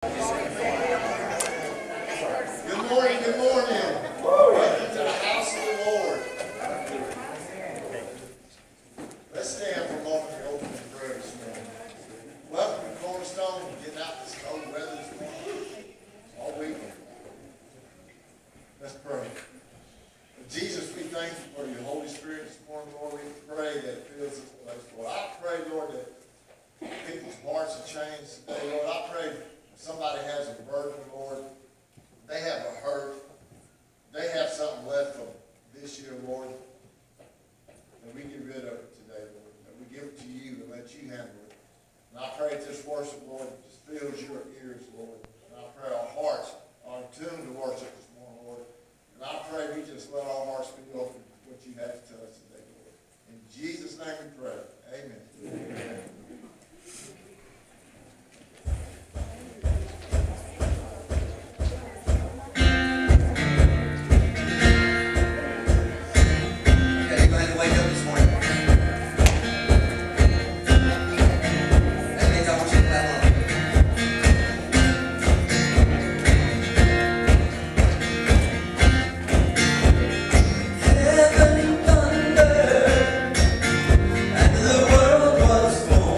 Good morning. Welcome to the house of the Lord. Let's stand for a moment to open in prayer this morning. Welcome to Cornerstone. Getting out this cold weather this morning. All week. Let's pray. Jesus, we thank you for your Holy Spirit this morning, Lord. We pray that it fills this place, Lord. I pray, Lord, that people's hearts are changed today, Lord. I pray if somebody has a burden, Lord. They have a hurt. They have something left from this year, Lord. And we get rid of it today, Lord. And we give it to you and let you handle it. And I pray that this worship, Lord, just fills your ears, Lord. And I pray our hearts are in tune to worship this morning, Lord. And I pray we just let our hearts be open to what you have to tell us today, Lord. In Jesus' name we pray. Amen. Amen. Heaven thunder, and the world was born.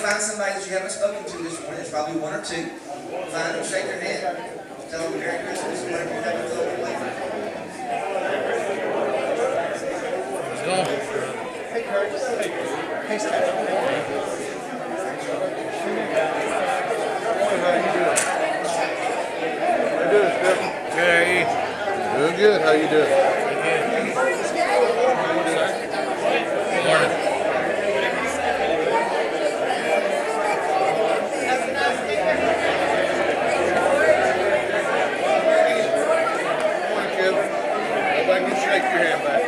find somebody that you haven't spoken to this morning. There's probably one or two. Find them, shake their hand. Tell them Merry Christmas or whatever you have to tell them later. Hey, Kurt. Hey, Steph. How you doing, Steph? Good. Doing good. How you doing? Morning. Morning, Kevin. Everybody can shake your hand back.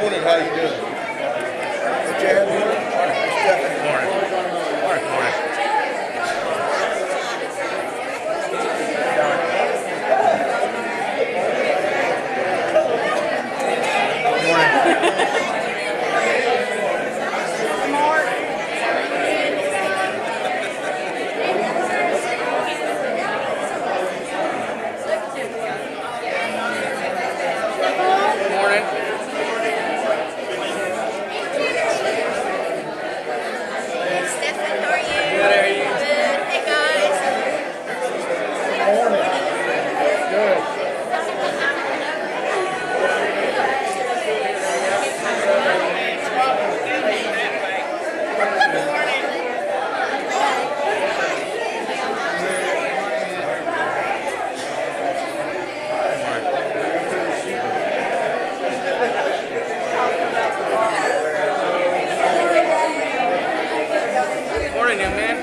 Morning. How you doing? Chad, morning. Stephanie. Morning. Morning. Morning. Stefan, how are you? Good, how are you? Good. Hey, guys. Good. Morning, young man.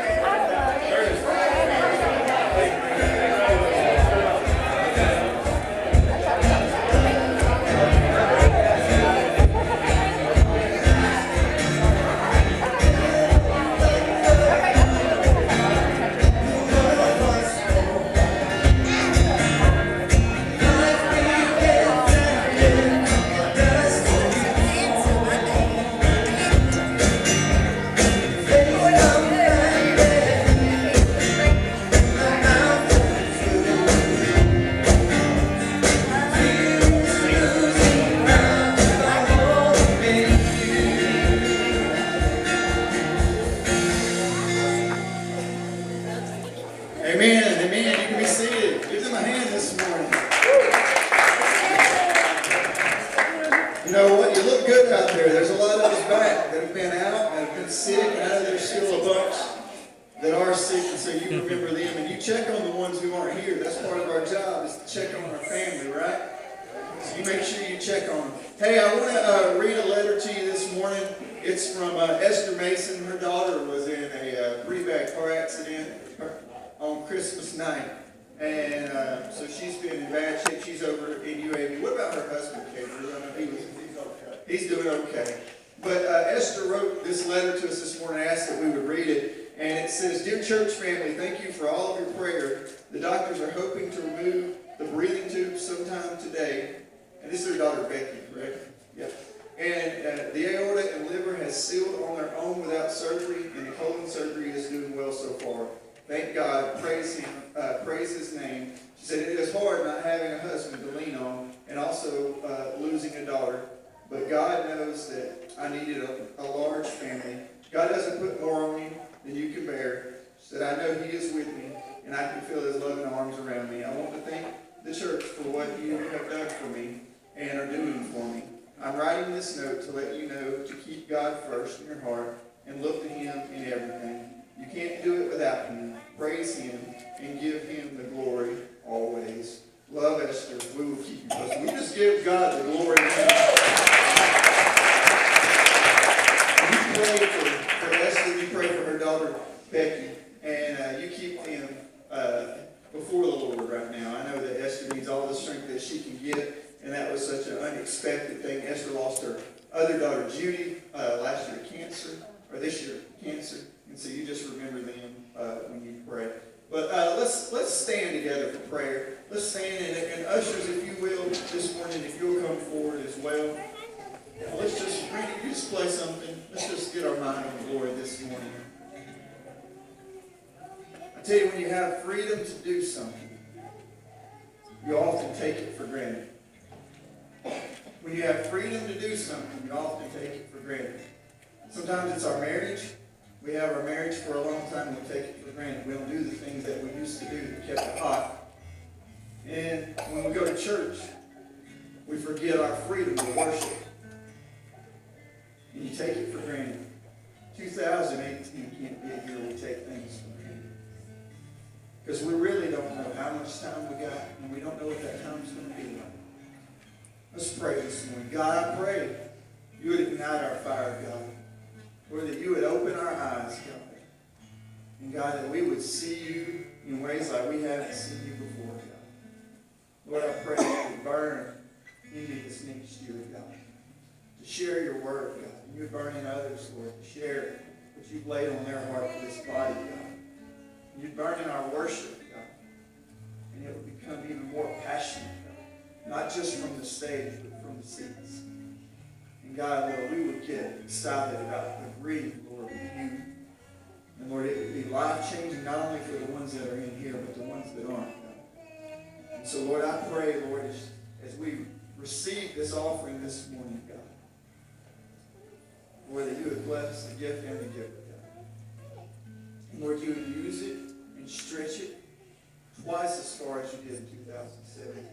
Amen, amen. You can be seated. Give them a hand this morning. You know what? You look good out there. There's a lot of us back that have been out and have been sick, and I know there's still a bunch that are sick, and so you remember them, and you check on the ones who aren't here. That's part of our job, is to check on our family, right? So you make sure you check on them. Hey, I want to read a letter to you this morning. It's from Esther Mason. Her daughter was in a pretty bad car accident on Christmas night, and so she's been in bad shape. She's over in UAB. What about her husband, Gabriel? I know he's doing okay. But Esther wrote this letter to us this morning. I asked that we would read it, and it says, "Dear church family, thank you for all of your prayer. The doctors are hoping to remove the breathing tube sometime today." And this is her daughter Becky, correct? Yep. And the aorta and liver has sealed on their own without surgery, and the colon surgery is doing well so far. Thank God, praise Him, praise His name. She said, "It is hard not having a husband to lean on, and also losing a daughter. But God knows that I needed a large family. God doesn't put more on me than you can bear." She said, "I know He is with me, and I can feel His loving arms around me. I want to thank the church for what you have done for me and are doing for me. I'm writing this note to let you know to keep God first in your heart and look to Him in everything. You can't do it without Him. Praise Him and give Him the glory always." Love, Esther. We will keep you posted. We just give God the glory. You pray for Esther. You pray for her daughter Becky, and you keep them before the Lord right now. I know that Esther needs all the strength that she can get, and that was such an unexpected thing. Esther lost her other daughter Judy last year to cancer, or this year cancer. And so you just remember them when you pray. But let's stand together for prayer. Let's stand, and ushers, if you will, this morning, if you'll come forward as well. Let's just read it. You just play something. Let's just get our mind on the Lord this morning. I tell you, when you have freedom to do something, you often take it for granted. When you have freedom to do something, you often take it for granted. Sometimes it's our marriage. We have our marriage for a long time and we take it for granted. We don't do the things that we used to do that kept it hot. And when we go to church, we forget our freedom to worship. And you take it for granted. 2018 can't be a year we take things for granted. Because we really don't know how much time we got, and we don't know what that time's going to be like. Let's pray this morning. God, I pray you would ignite our fire, God. Lord, that you would open our eyes, God. And God, that we would see you in ways like we haven't seen you before, God. Lord, I pray that you would burn into this next year, God. To share your word, God. And you burn in others, Lord, to share what you've laid on their heart for this body, God. And you burn in our worship, God. And it would become even more passionate, God. Not just from the stage, but from the seats. And God, Lord, we would get excited about agreeing, Lord, with you. And Lord, it would be life-changing not only for the ones that are in here, but the ones that aren't, God. And so, Lord, I pray, Lord, as we receive this offering this morning, God, Lord, that you would bless the gift and the giver, God. And Lord, you would use it and stretch it twice as far as you did in 2017.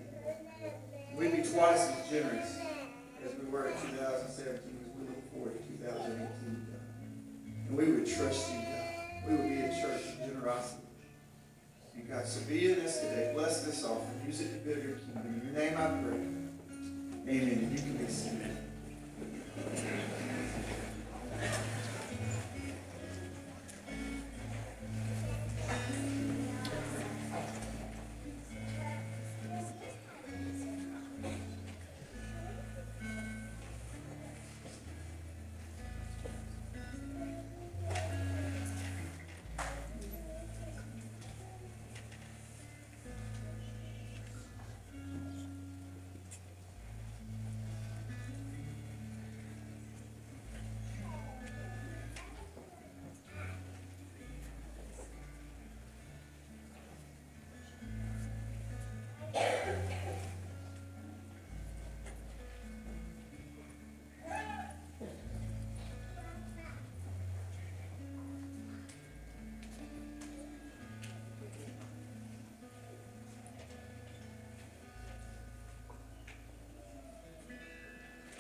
We'd be twice as generous as we were in 2017 as we look forward to 2018, God. And we would trust you, God. We would be a church of generosity. And God, so be in us today. Bless this offering. Use it to build your kingdom. In your name I pray. Amen. And you can be seated.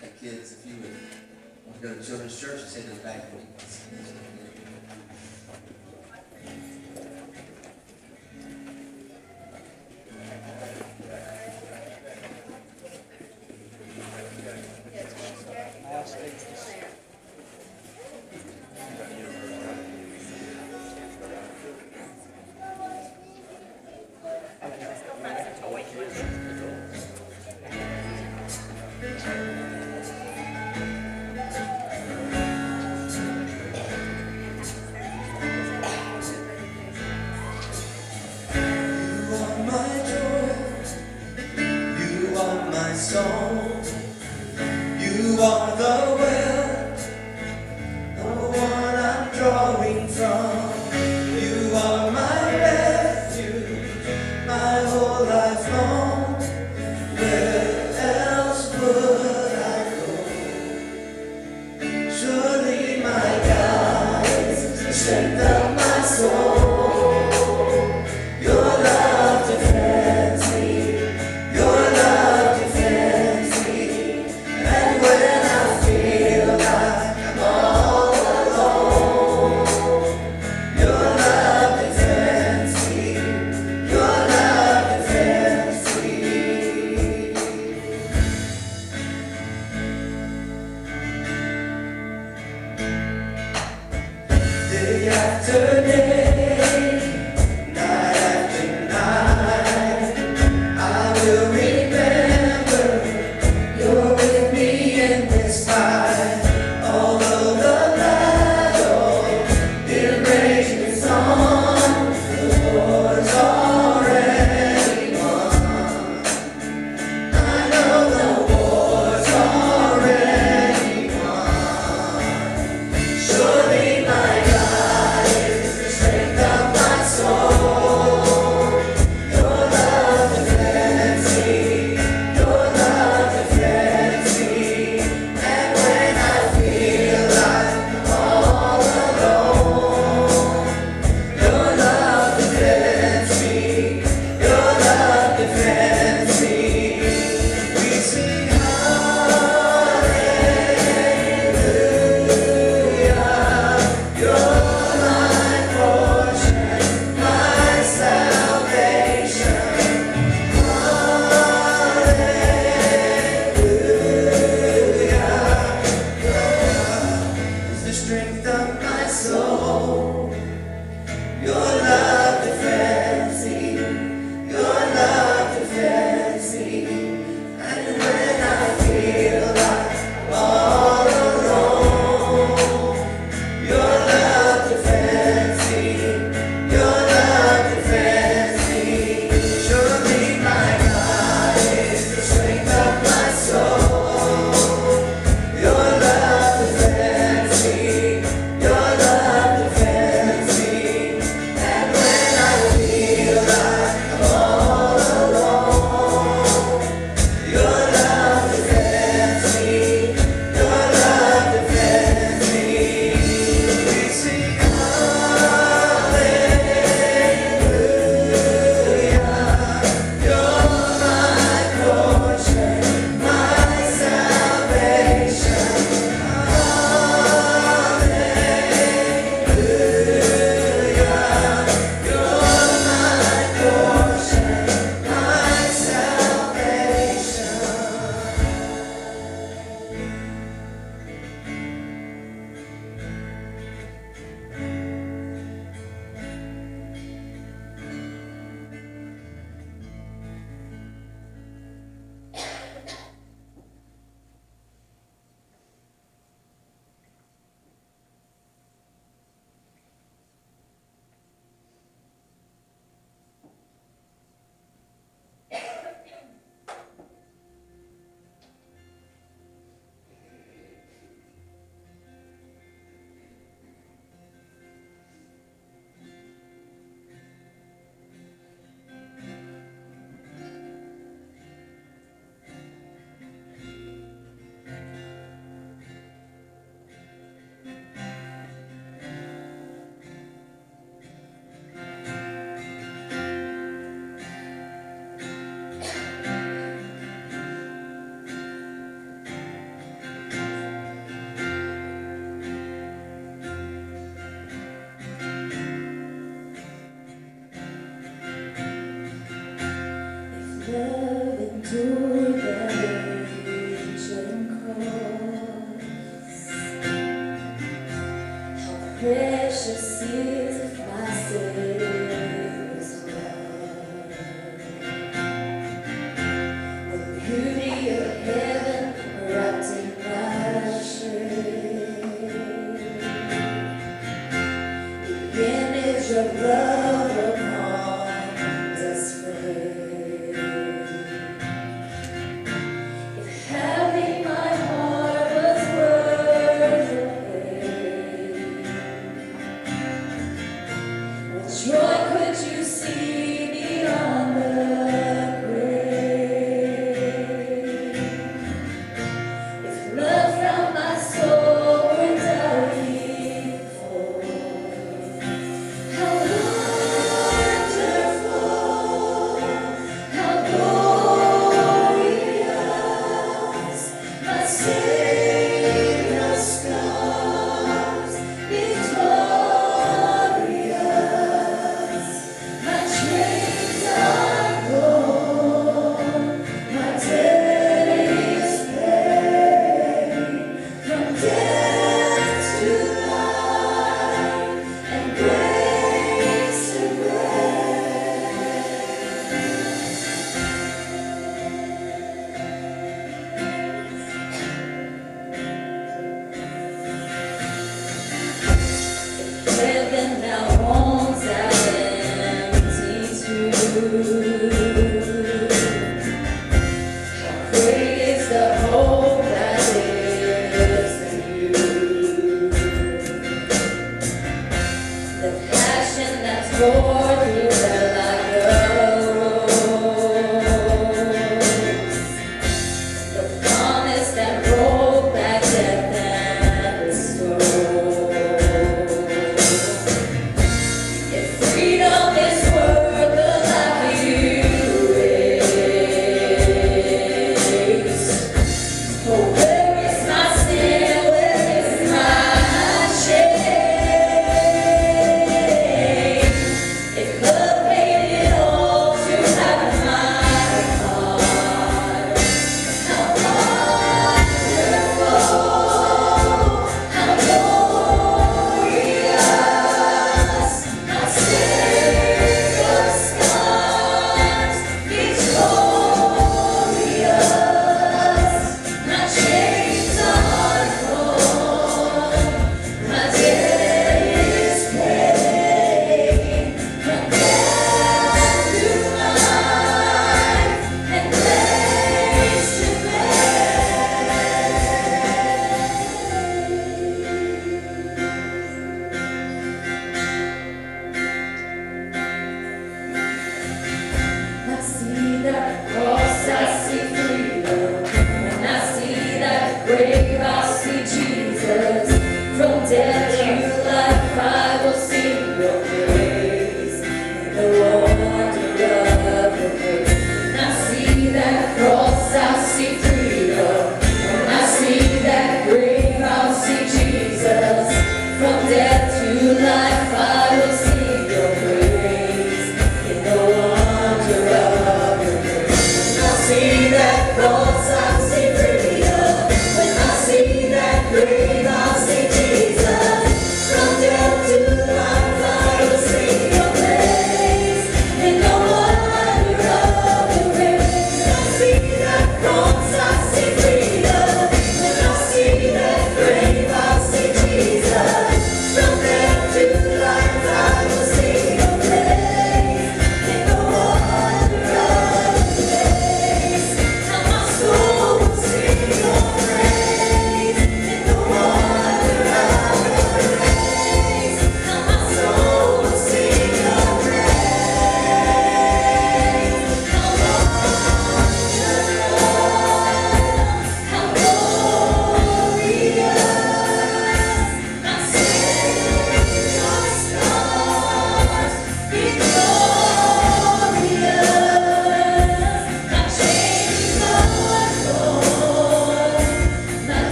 Hey kids, if you would want to go to Children's Church, just head to the back. Surely my God is the strength Precious is my Savior's blood. The beauty of heaven wrapped in my shade. The image of love upon display. If having my heart was worth the pain, what joy could you see beyond the grave? If love from my soul were dying for, how wonderful, how glorious, my Savior's scars, victorious, my chains are gone, my debt is paid, from death to life, and grace to grace. Heaven now owns that empty tomb. How great is the hope that lives in you. The passion that's poured through there like a rose. The promise that rolled back death and restored. If freedom is worth the life you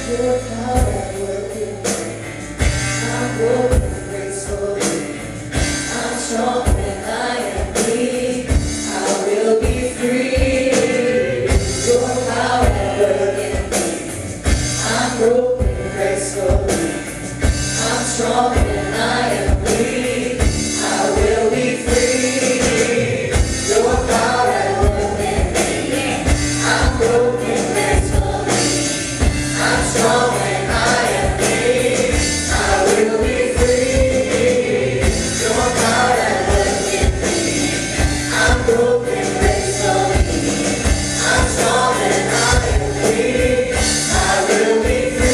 Your power at work in me. I'm broken gracefully. I'm strong when I am weak. I will be free. Your power at work in me. I'm broken gracefully. I'm strong when I am weak. I will be free. Your power at work in me. I'm broken gracefully. I'm strong when I am weak. I will be free. Your power at work in me. I'm broken gracefully. I'm strong when I am weak. I will be free.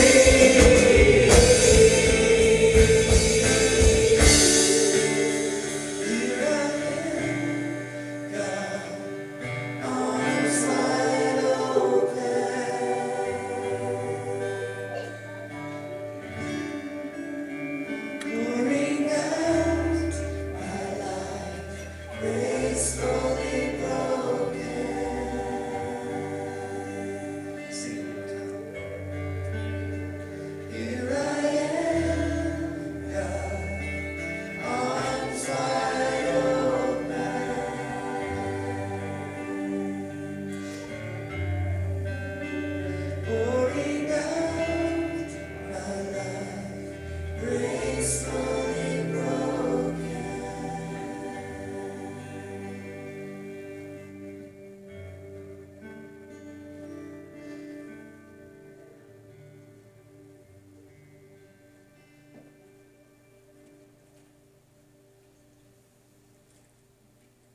Here I am, God, arms wide open. Pouring out my life, gracefully broken. Sing it one time. Here I am, God, arms wide open. Pouring out my life, gracefully broken.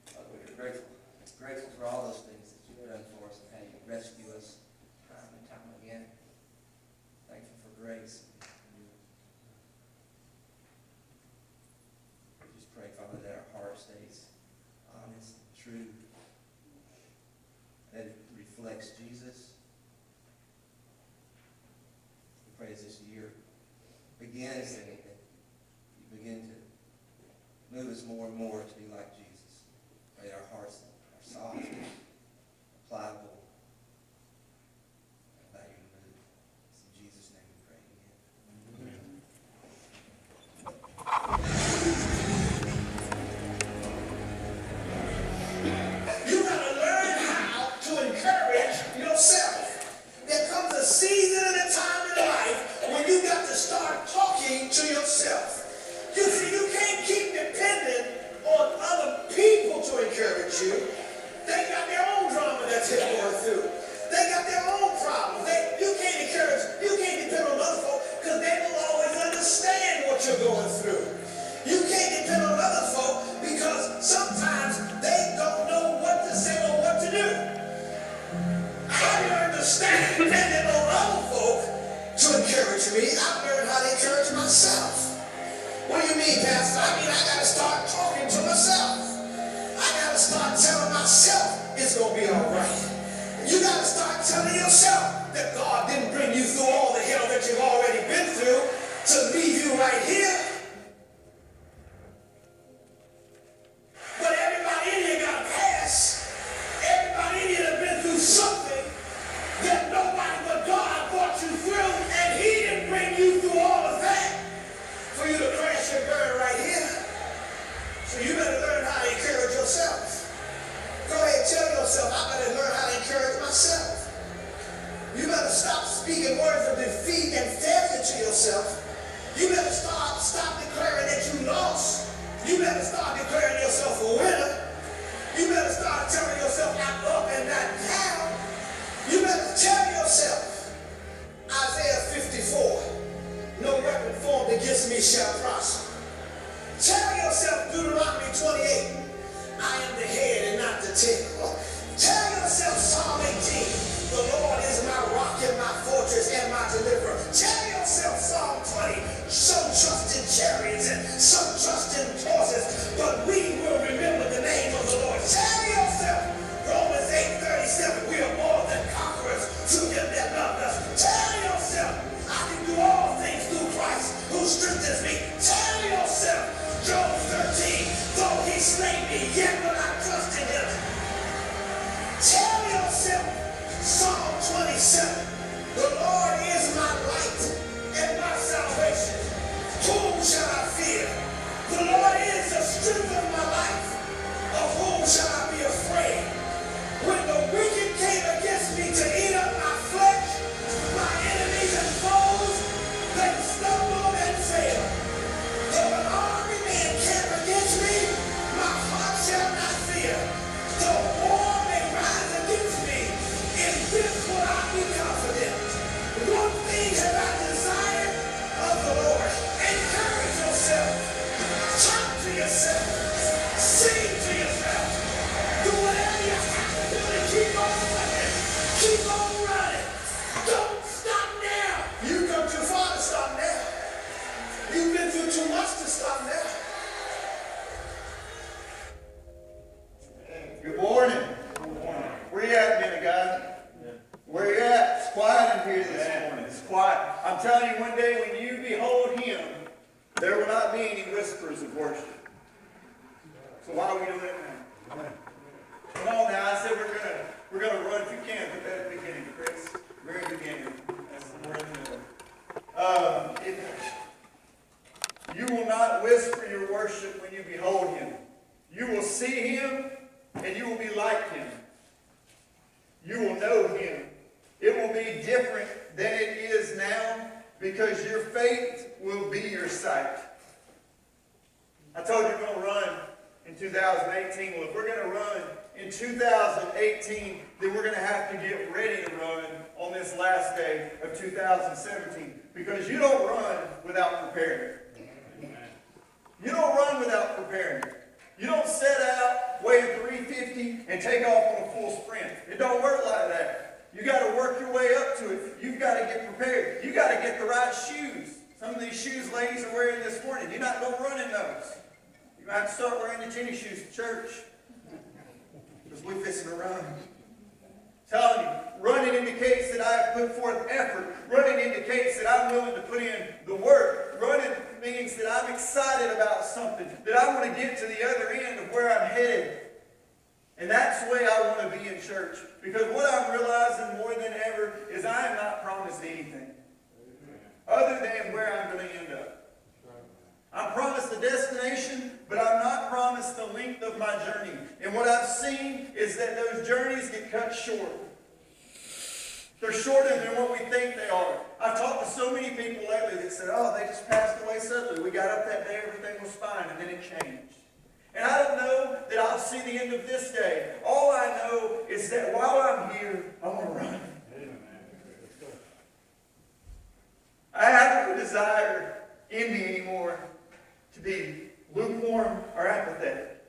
Father, we're grateful for all those things that you've done for us and how you rescue us time and time again. Thankful for grace. We just pray, Father, that our heart stays honest and true, that it reflects Jesus. We pray as this year begins that you begin to move us more and more to be like Jesus. Pray our hearts are soft, pliable, and allow you to move. It's in Jesus' name we pray. Amen. You gotta learn how to encourage yourself. There comes a season and a time in life when you got to start talking to yourself. You see, you can't keep dependent on other people to encourage you. They got their own drama that they're going through. They got their own problems. You can't depend on other folk because they will always understand what you're going through. You can't depend on other folk because sometimes they don't know what to say or what to do. I learned to stand dependent on other folk to encourage me. I learned how to encourage myself. What do you mean, Pastor? I mean, I got to start talking to myself. I got to start telling myself it's going to be all right. You got to start telling yourself that God didn't bring you through all the hell that you've already been through to leave you right here. But everybody in here got a past. Everybody in here has been through something that nobody but God brought you through, and He didn't bring you through all of that for you to crash and burn right here. So you better learn how to encourage yourself. Go ahead, tell yourself, I better learn how to encourage myself. You better stop speaking words of defeat and failure to yourself. You better stop declaring that you lost. You better start declaring yourself a winner. You better start telling yourself I'm up and not down. You better tell yourself, Isaiah 54, no weapon formed against me shall prosper. Tell yourself, Deuteronomy 28, I am the head and not the tail. Tell yourself, Psalm 18, the Lord is my rock and my fortress and my deliverer. Tell yourself, Psalm 20, some trust in chariots and some trust in horses, but we will remember the name of the Lord. Tell yourself, Romans 8:37, we are more than conquerors through Him that loved us. Tell yourself, I can do all things through Christ who strengthens me. Tell yourself, Job 13, though He slay me, yet will I trust in Him. Tell yourself, Psalm 27, the Lord is my light the strength of my life. Of whom shall I be afraid? When the wicked came against me to eat up my flesh, my enemies and foes, they stumbled and fell. Though an army may encamp against me, my heart shall not fear. Though war may rise against me, in this will I be confident. One thing have I desired of the Lord. Encourage yourself. Talk to yourself. Sing to yourself. Do whatever you have to do to keep on running. Keep on running. Don't stop now. You've come too far to stop now. You've been through too much to stop now. Good morning. Where you at, man, guy? Where you at? It's quiet in here this morning. It's quiet. I'm telling you, one day when you behold him, there will not be any whispers of worship. So why are we doing it now? Come on now. I said we're gonna run. If you can, put that at the beginning, Chris. Very beginning. That's the word in the middle. You will not whisper your worship when you behold him. You will see him, and you will be like him. You will know him. It will be different than it is now because your faith will be your sight. I told you we're going to run in 2018. Well, if we're going to run in 2018, then we're going to have to get ready to run on this last day of 2017 because you don't run without preparing. You don't run without preparing. You don't set out, weigh 350, and take off on a full sprint. It don't work like that. You got to work your way up to it. You've got to get prepared. You got to get the right shoes. Some of these shoes ladies are wearing this morning, you're not going to run in those. You're going to have to start wearing the tennis shoes to church. Because we're fixing to run. Telling you, running indicates that I have put forth effort. Running indicates that I'm willing to put in the work. Running means that I'm excited about something, that I want to get to the other end of where I'm headed. And that's the way I want to be in church. Because what I'm realizing more than ever is I am not promised anything other than where I'm going to end up. I'm promised a destination, but I'm not promised the length of my journey. And what I've seen is that those journeys get cut short. They're shorter than what we think they are. I've talked to so many people lately that said, oh, they just passed away suddenly. We got up that day, everything was fine, and then it changed. And I don't know that I'll see the end of this day. All I know is that while I'm here, I want to run. I have no desire in me anymore to be lukewarm or apathetic.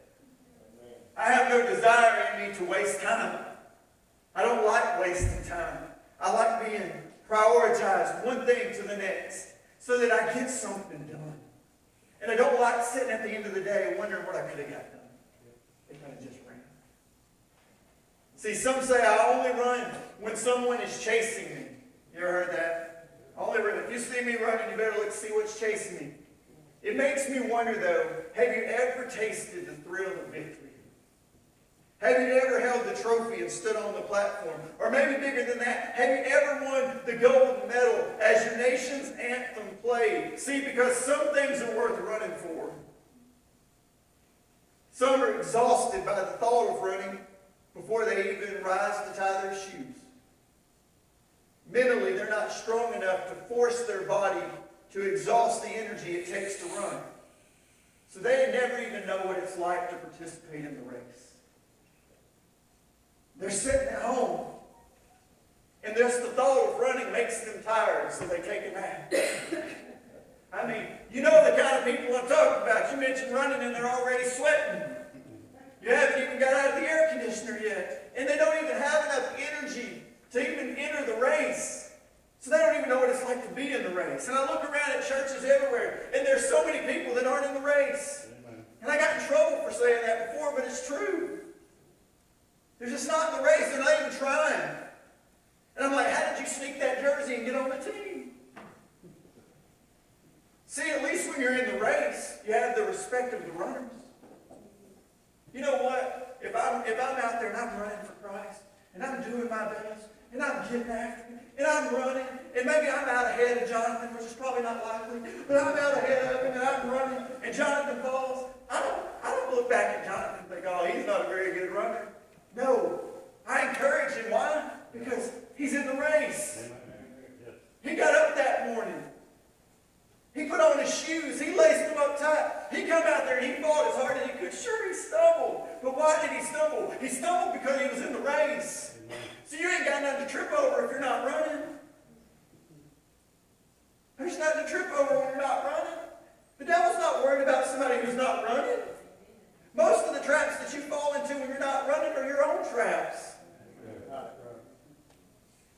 I have no desire in me to waste time. I don't like wasting time. I like being prioritized one thing to the next so that I get something done. And I don't like sitting at the end of the day wondering what I could have got done if I just ran. See, some say I only run when someone is chasing me. You ever heard that? I only run. If you see me running, you better look see what's chasing me. It makes me wonder, though, have you ever tasted the thrill of victory? Have you ever held the trophy and stood on the platform? Or maybe bigger than that, have you ever won the gold medal as your nation's anthem played? See, because some things are worth running for. Some are exhausted by the thought of running before they even rise to tie their shoes. Mentally, they're not strong enough to force their body to exhaust the energy it takes to run. So they never even know what it's like to participate in the race. They're sitting at home, and just the thought of running makes them tired, so they take a nap. I mean, you know the kind of people I'm talking about. You mentioned running, and they're already sweating. You haven't even got out of the air conditioner yet, and they don't even have enough energy to even enter the race. So they don't even know what it's like to be in the race. And I look around at churches everywhere, and there's so many people that aren't in the race. And I got in trouble for saying that before, but it's true. They're just not in the race. They're not even trying. And I'm like, how did you sneak that jersey and get on the team? See, at least when you're in the race, you have the respect of the runners. You know what? If I'm out there and I'm running for Christ, and I'm doing my best, and I'm getting after it, and I'm running, and maybe I'm out ahead of Jonathan, which is probably not likely, but I'm out ahead of him, and I'm running, and Jonathan falls, I don't look back at Jonathan and think, oh, he's not a very good runner. No, I encourage him. Why? Because he's in the race. He got up that morning. He put on his shoes. He laced them up tight. He come out there and he fought as hard as he could. Sure, he stumbled. But why did he stumble? He stumbled because he was in the race. So you ain't got nothing to trip over if you're not running. There's nothing to trip over when you're not running. The devil's not worried about somebody who's not running. Most of the traps that you fall into when you're not running are your own traps.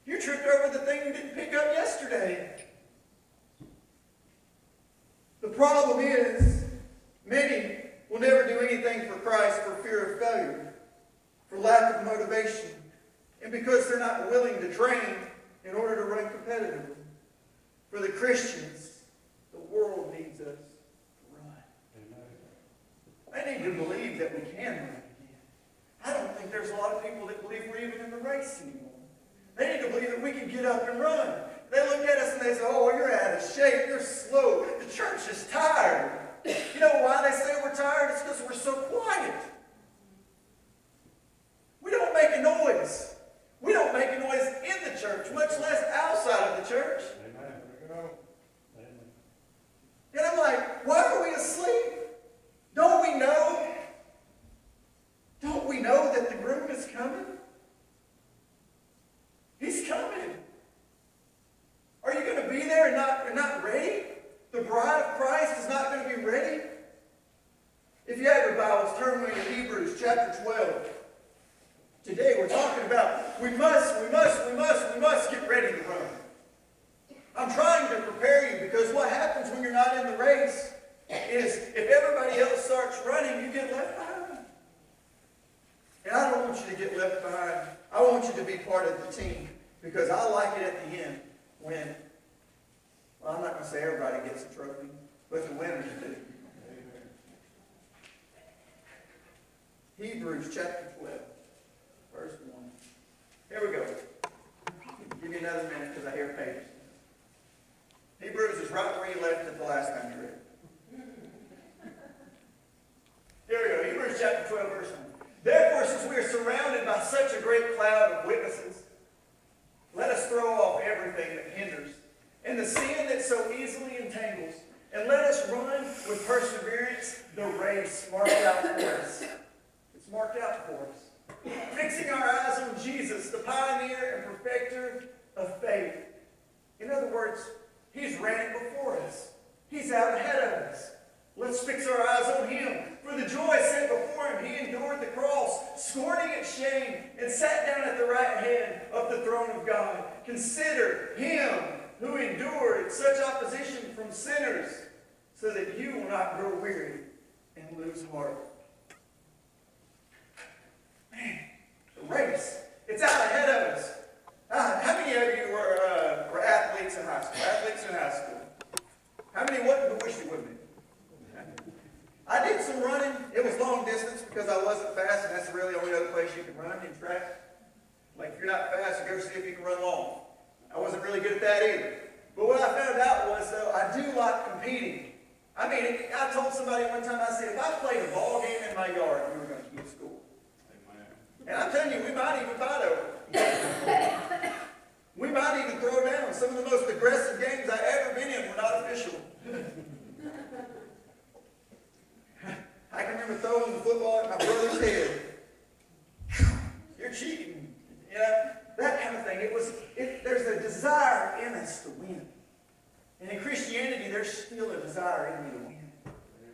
You tripped over the thing you didn't pick up yesterday. The problem is, many will never do anything for Christ for fear of failure, for lack of motivation, and because they're not willing to train in order to run competitively. For the Christians, the world needs us to run. They need to believe that we can run again. I don't think there's a lot of people that believe we're even in the race anymore. They need to believe that we can get up and run. They look at us and they say, oh, you're out of shape, you're slow. The church is tired. You know why they say we're tired? It's because we're so quiet. We don't make a noise. We don't make a noise in the church, much less outside of the church. And I'm like, why are we asleep? Don't we know? Don't we know that the groom is coming? He's coming. Are you going to be there and not ready? The bride of Christ is not going to be ready? If you have your Bibles, turn with me to Hebrews chapter 12. Today we're talking about we must get ready to run. I'm trying to prepare you because what happens when you're not in the race is if everybody else starts running, you get left behind. And I don't want you to get left behind. I want you to be part of the team because I like it at the end when, well, I'm not going to say everybody gets a trophy, but the winners do. Hebrews chapter 12, verse 1. Here we go. Give me another minute because I hear pages. Hebrews is right where you left it the last time you read it. Here we go. Hebrews chapter 12, verse 1. Therefore, since we are surrounded by such a great cloud of witnesses, let us throw off everything that hinders and the sin that so easily entangles, and let us run with perseverance the race marked out for us. It's marked out for us. Fixing our eyes on Jesus, the pioneer and perfecter of faith. In other words, He's ran it before us. He's out ahead of us. Let's fix our eyes on Him. For the joy set before Him, He endured the cross, scorning its shame, and sat down at the right hand of the throne of God. Consider Him who endured such opposition from sinners, so that you will not grow weary and lose heart. Man, the race, it's out ahead of us. How many of you were athletes in high school? Athletes in high school. How many wouldn't wish you would be? I did some running. It was long distance because I wasn't fast, and that's really the only other place you can run in track. Like if you're not fast, you go see if you can run long. I wasn't really good at that either. But what I found out was, though, I do like competing. I mean, I told somebody one time, I said, if I played a ball game in my yard, we were going to keep score. And I'm telling you, we might even fight over it. We might even throw down. Some of the most aggressive games I've ever been in were not official. I can remember throwing the football at my brother's head. You're cheating. You know, that kind of thing. There's a desire in us to win. And in Christianity, there's still a desire in me to win.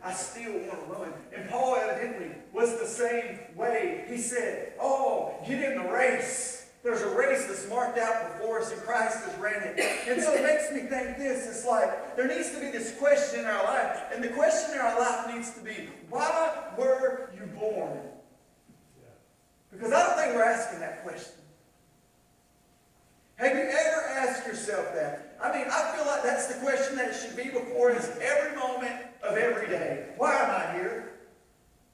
I still want to run. And Paul evidently was the same way. He said, oh, get in the race. There's a race that's marked out before us, and Christ has ran it. And so it makes me think this. It's like there needs to be this question in our life. And the question in our life needs to be, why were you born? Because I don't think we're asking that question. Have you ever asked yourself that? I mean, I feel like that's the question that should be before us every moment of every day. Why am I here?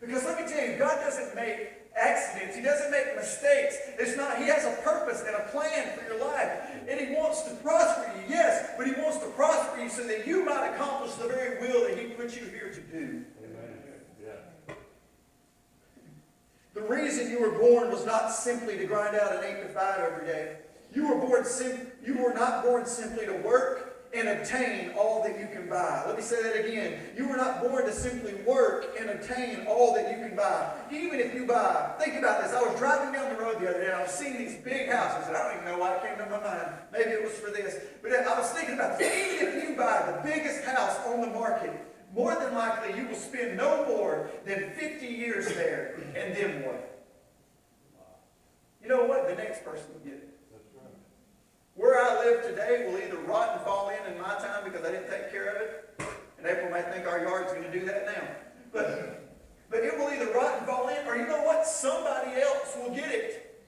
Because let me tell you, God doesn't make accidents. He doesn't make mistakes. He has a purpose and a plan for your life. And He wants to prosper you, yes, but He wants to prosper you so that you might accomplish the very will that He put you here to do. Amen. Yeah. reason you were born was not simply to grind out an 8 to 5 every day. You were not born simply to work and obtain all that you can buy. Let me say that again. You were not born to simply work and obtain all that you can buy. Even if you buy, think about this. I was driving down the road the other day and I was seeing these big houses, and I don't even know why it came to my mind. Maybe it was for this. But I was thinking about this. Even if you buy the biggest house on the market, more than likely you will spend no more than 50 years there. And then what? You know what? The next person will get it. Where I live today will either rot and fall in my time because I didn't take care of it. And April may think our yard's going to do that now. But it will either rot and fall in, or you know what? Somebody else will get it.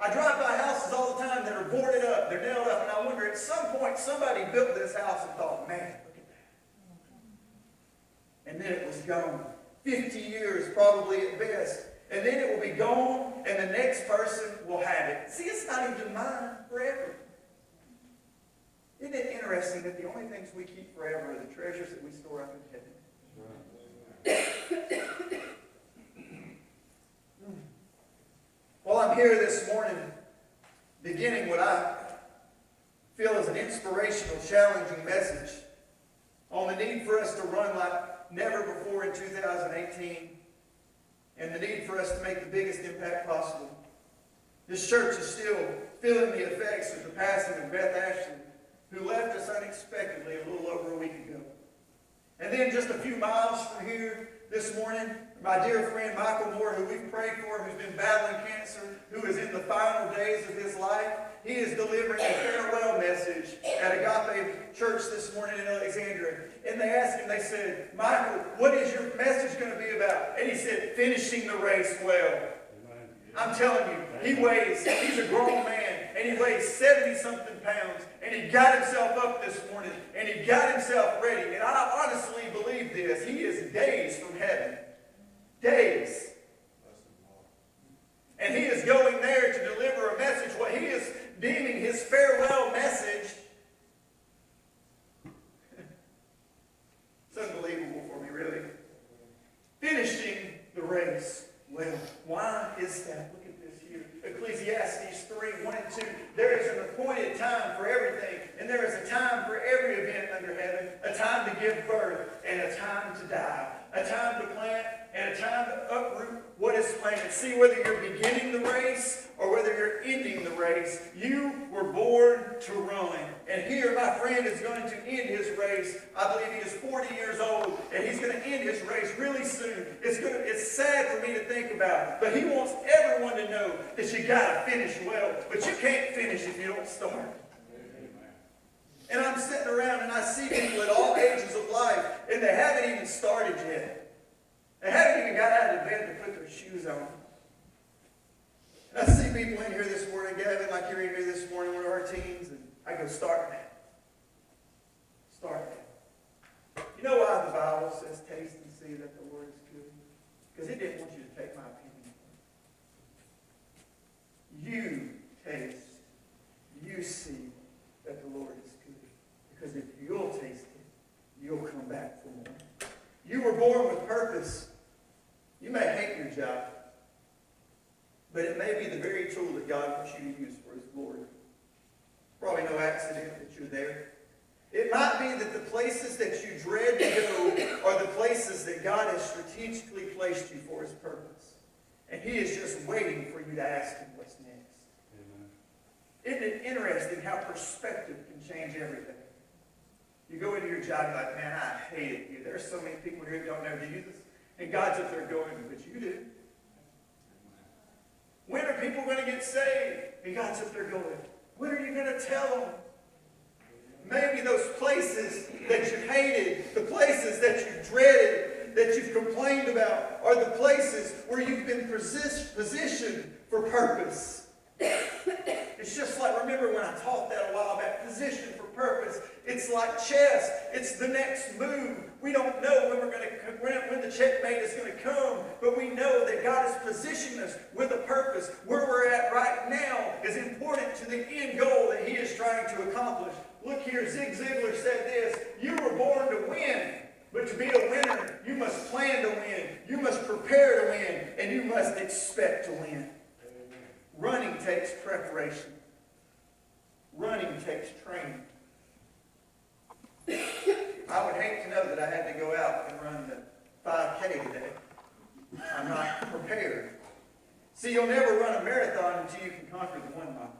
I drive by houses all the time that are boarded up, they're nailed up, and I wonder, at some point somebody built this house and thought, man, look at that. And then it was gone. 50 years probably at best. And then it will be gone, and the next person will have it. See, it's not even mine forever. Isn't it interesting that the only things we keep forever are the treasures that we store up in heaven? Well, I'm here this morning beginning what I feel is an inspirational, challenging message on the need for us to run like never before in 2018. And the need for us to make the biggest impact possible. This church is still feeling the effects of the passing of Beth Ashton, who left us unexpectedly a little over a week ago. And then just a few miles from here this morning, my dear friend Michael Moore, who we've prayed for, who's been battling cancer, who is in the final days of his life, he is delivering a farewell message at Agape Church this morning in Alexandria. And they asked him, they said, Michael, what is your message going to be about? And he said, finishing the race well. I'm telling you, he's a grown man, and he weighs 70-something pounds, and he got himself up this morning, and he got himself ready. And I honestly believe this. He is days from heaven. Days. And he is going there to deliver a message, what he is deeming his farewell message. It's unbelievable for me, really. Finishing the race well. Why is that? Look at this here. Ecclesiastes 3, 1 and 2. There is an appointed time for everything, and there is a time for every event under heaven, a time to give birth and a time to die, a time to plant and a time to uproot what is planted. See, whether you're beginning the race or whether you're ending the race, you were born to run. And here my friend is going to end his race. I believe he is 40 years old, and he's going to end his race really soon. It's sad for me to think about, but he wants everyone to know that you got to finish well. But you can't finish if you don't start. And I'm sitting around and I see people at all ages of life, and they haven't even started yet. They haven't even got out of bed to put their shoes on. And I see people in here this morning, Gavin, like you're in here this morning, one of our teens, and I go, start now. Start now. You know why the Bible says taste and see that the Lord is good? Because it didn't want you to take my opinion. You taste, you see that the Lord is good. Because if you'll taste it, you'll come back for more. You were born with purpose. You may hate your job, but it may be the very tool that God wants you to use for His glory. Probably no accident that you're there. It might be that the places that you dread to go are the places that God has strategically placed you for His purpose. And He is just waiting for you to ask Him what's next. Amen. Isn't it interesting how perspective can change everything? You go into your job, you're like, man, I hate it here. There's so many people here who don't know Jesus. And God's up there going, but you do. When are people going to get saved? And God's up there going, when are you going to tell them? Maybe those places that you hated, the places that you dreaded, that you've complained about, are the places where you've been positioned for purpose. It's just like, remember when I taught that a while back, position for purpose. It's like chess. It's the next move. We don't know when the checkmate is going to come, but we know that God has positioned us with a purpose. Where we're at right now is important to the end goal that He is trying to accomplish. Look here, Zig Ziglar said this, you were born to win. But to be a winner, you must plan to win. You must prepare to win. And you must expect to win. Running takes preparation. Running takes training. I would hate to know that I had to go out and run the 5K today. I'm not prepared. See, you'll never run a marathon until you can conquer the 1 mile.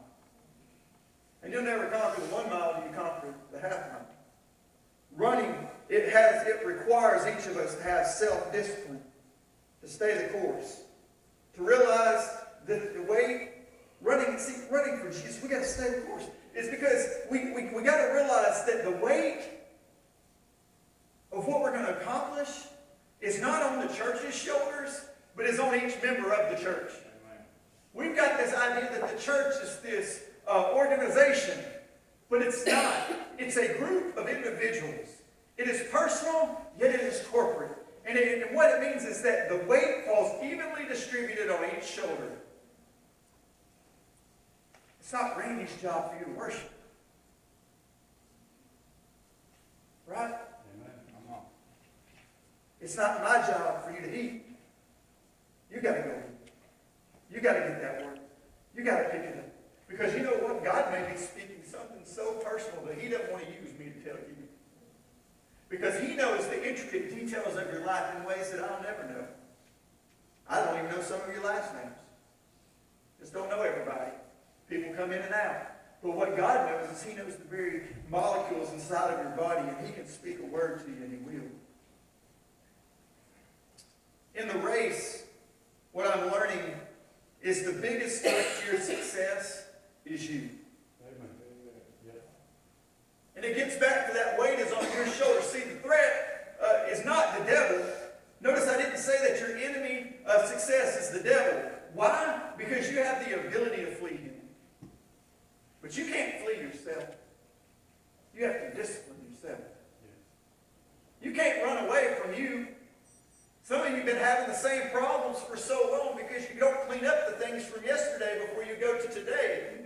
And you'll never conquer the 1 mile until you conquer the half mile. Running, it requires each of us to have self-discipline, to stay the course, to realize that the way running for Jesus, we got to stay the course. It's because we got to realize that the weight of what we're going to accomplish is not on the church's shoulders, but is on each member of the church. Amen. We've got this idea that the church is this organization, but it's not. It's a group of individuals. It is personal, yet it is corporate. And what it means is that the weight falls evenly distributed on each shoulder. It's not Randy's job for you to worship. Right? Amen. Come on. It's not my job for you to eat. You got to go eat. You got to get that word. You got to pick it up. Because you know what? God may be speaking something so personal that He doesn't want to use me to tell you. Because He knows the intricate details of your life in ways that I'll never know. I don't even know some of your last names. Just don't know everybody. People come in and out. But what God knows is He knows the very molecules inside of your body, and He can speak a word to you, and He will. In the race, what I'm learning is the biggest threat to your success is you. Amen. And it gets back to that weight is on your shoulders. See, the threat is not the devil. Notice I didn't say that your enemy of success is the devil. Why? Because you have the ability to flee him. But you can't flee yourself. You have to discipline yourself. You can't run away from you. Some of you have been having the same problems for so long because you don't clean up the things from yesterday before you go to today.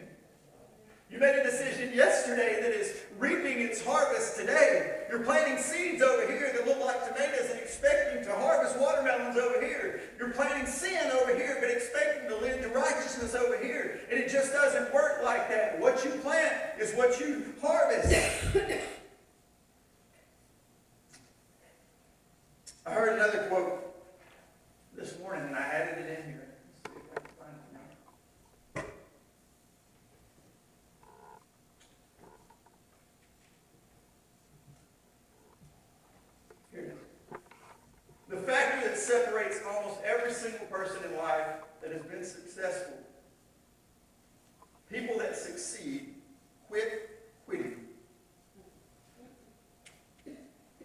You made a decision yesterday that is reaping its harvest today. You're planting seeds over here that look like tomatoes and expecting to harvest watermelons over here. You're planting sin over here but expecting to live to righteousness over here. And it just doesn't work like that. What you plant is what you harvest. I heard another quote this morning and I added it in here. Let's see if I can find it now. Here it is. The factor that separates almost every single person in life that has been successful, people that succeed, quit quitting.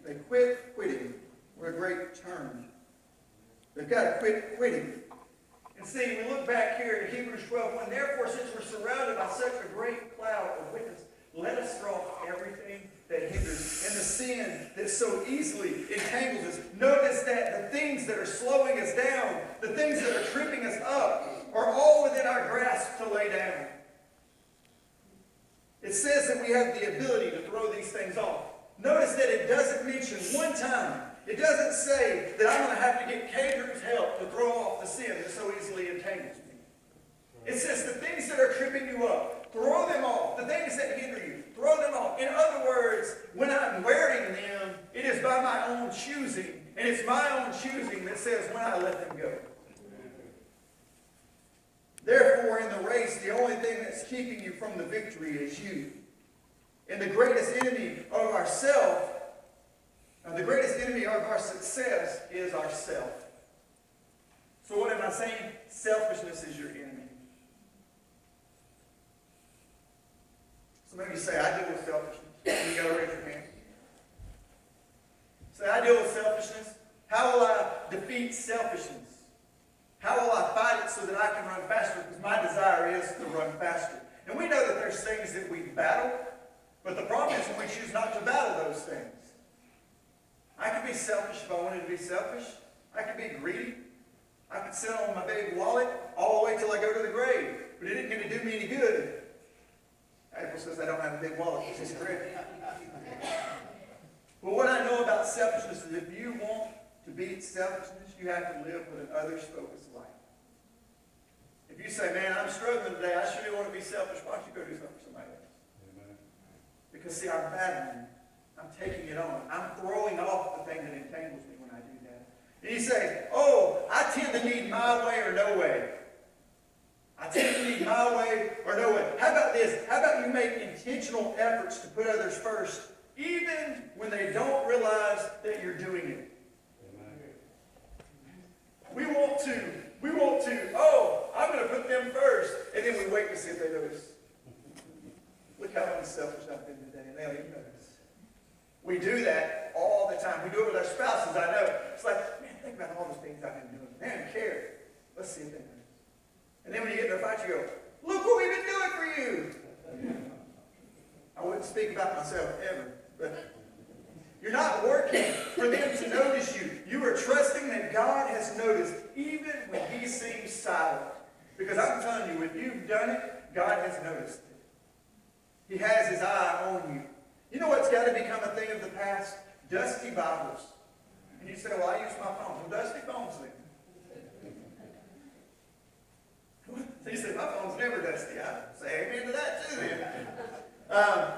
They quit quitting. What a great term. They've got to quit quitting. And see, we look back here at Hebrews 12:1. Therefore, since we're surrounded by such a great cloud of witnesses, let us throw off everything that hinders and the sin that so easily entangles us. Notice that the things that are slowing us down, the things that are tripping us up, are all within our grasp to lay down. It says that we have the ability to throw these things off. Notice that it doesn't mention one time. It doesn't say that I'm going to have to get Cadron's help to throw off the sin that so easily entangles me. It says the things that are tripping you up, throw them off. The things that hinder you, throw them off. In other words, when I'm wearing them, it is by my own choosing. And it's my own choosing that says when I let them go. Therefore, in the race, the only thing that's keeping you from the victory is you. And the greatest enemy of ourself, the greatest enemy of our success is ourself. So what am I saying? Selfishness is your enemy. So maybe you say, I deal with selfishness. You got to raise your hand. Say, I deal with selfishness. How will I defeat selfishness? How will I fight it so that I can run faster? Because my desire is to run faster. And we know that there's things that we battle, but the problem is when we choose not to battle those things. I could be selfish if I wanted to be selfish. I could be greedy. I could sit on my big wallet all the way till I go to the grave. But it isn't going to do me any good. April says I don't have a big wallet. It's just great. But what I know about selfishness is if you want to beat selfishness, you have to live with an others-focused life. If you say, man, I'm struggling today, I sure want to be selfish, why don't you go do something for somebody else? Amen. Because see, I'm battling. I'm taking it on. I'm throwing off the thing that entangles me when I do that. And you say, oh, I tend to need my way or no way. I tend to need my way or no way. How about this? How about you make intentional efforts to put others first, even when they don't realize that you're doing it? Amen. We want to, oh, I'm going to put them first, and then we wait to see if they notice. Look how unselfish I've been today, and they don't even notice. We do that all the time. We do it with our spouses, I know. It's like, man, think about all the things I've been doing. They don't care. Let's see if they notice. And then when you get in a fight, you go, look what we've been doing for you. I wouldn't speak about myself ever, but you're not working for them to notice you. You are trusting that God has noticed, even when he seems silent. Because I'm telling you, if you've done it, God has noticed it. He has his eye on you. You know what's got to become a thing of the past? Dusty Bibles. And you say, well, I use my phone. Well, dusty phones then. So you say, my phone's never dusty. I say amen to that too then.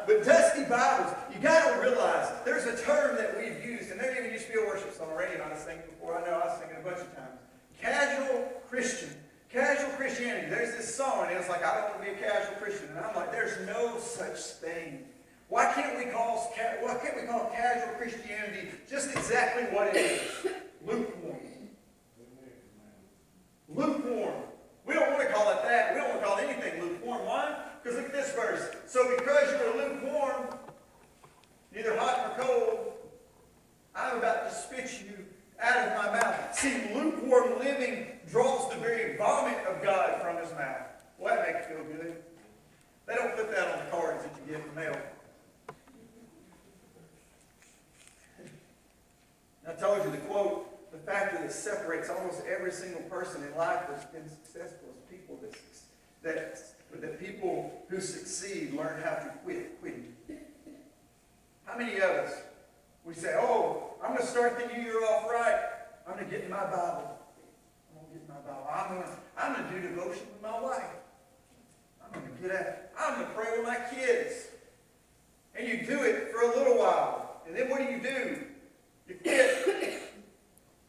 But dusty Bibles, you got to realize there's a term that we've used, and there even used to be a worship song already, and I was singing before. I know I was singing a bunch of times. Casual Christian. Casual Christianity. There's this song, and it's like, I don't want to be a casual Christian. And I'm like, there's no such thing. Why can't we call casual Christianity just exactly what it is? Lukewarm. Lukewarm. We don't want to call it that. We don't want to call anything lukewarm. Why? Because look at this verse. So because you are lukewarm, neither hot nor cold, I'm about to spit you out of my mouth. See, lukewarm living draws the very vomit of God from his mouth. Well, that makes you feel good. They don't put that on the cards that you get in the mail. I told you the quote, the factor that separates almost every single person in life that's been successful is people that people who succeed learn how to quitting. How many of us, we say, oh, I'm going to start the new year off right. I'm going to get in my Bible. I'm going to do devotion with my wife. I'm going to pray with my kids. And you do it for a little while. And then what do? You quit.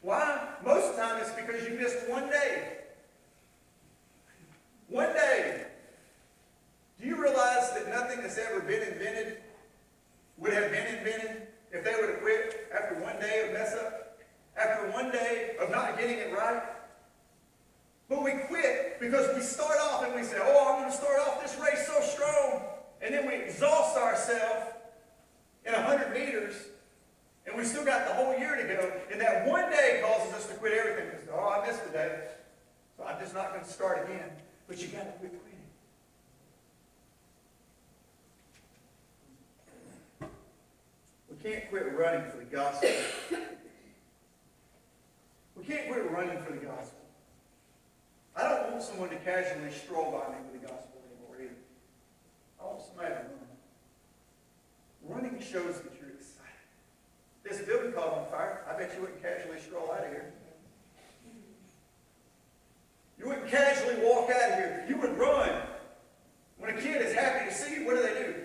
Why? Most of the time it's because you missed one day. One day. Do you realize that nothing that's ever been invented would have been invented if they would have quit after one day of mess up? After one day of not getting it right? But we quit because we start off and we say, oh, I'm going to start off this race so strong. And then we exhaust ourselves in 100 meters. And we still got the whole year to go. And that one day causes us to quit everything. Because, oh, I missed a day. So I'm just not going to start again. But you got to quit quitting. We can't quit running for the gospel. We can't quit running for the gospel. I don't want someone to casually stroll by me with the gospel anymore either. I want somebody to run. Running shows that you're excited. This building caught on fire. I bet you wouldn't casually stroll out of here. You wouldn't casually walk out of here. You would run. When a kid is happy to see you, what do?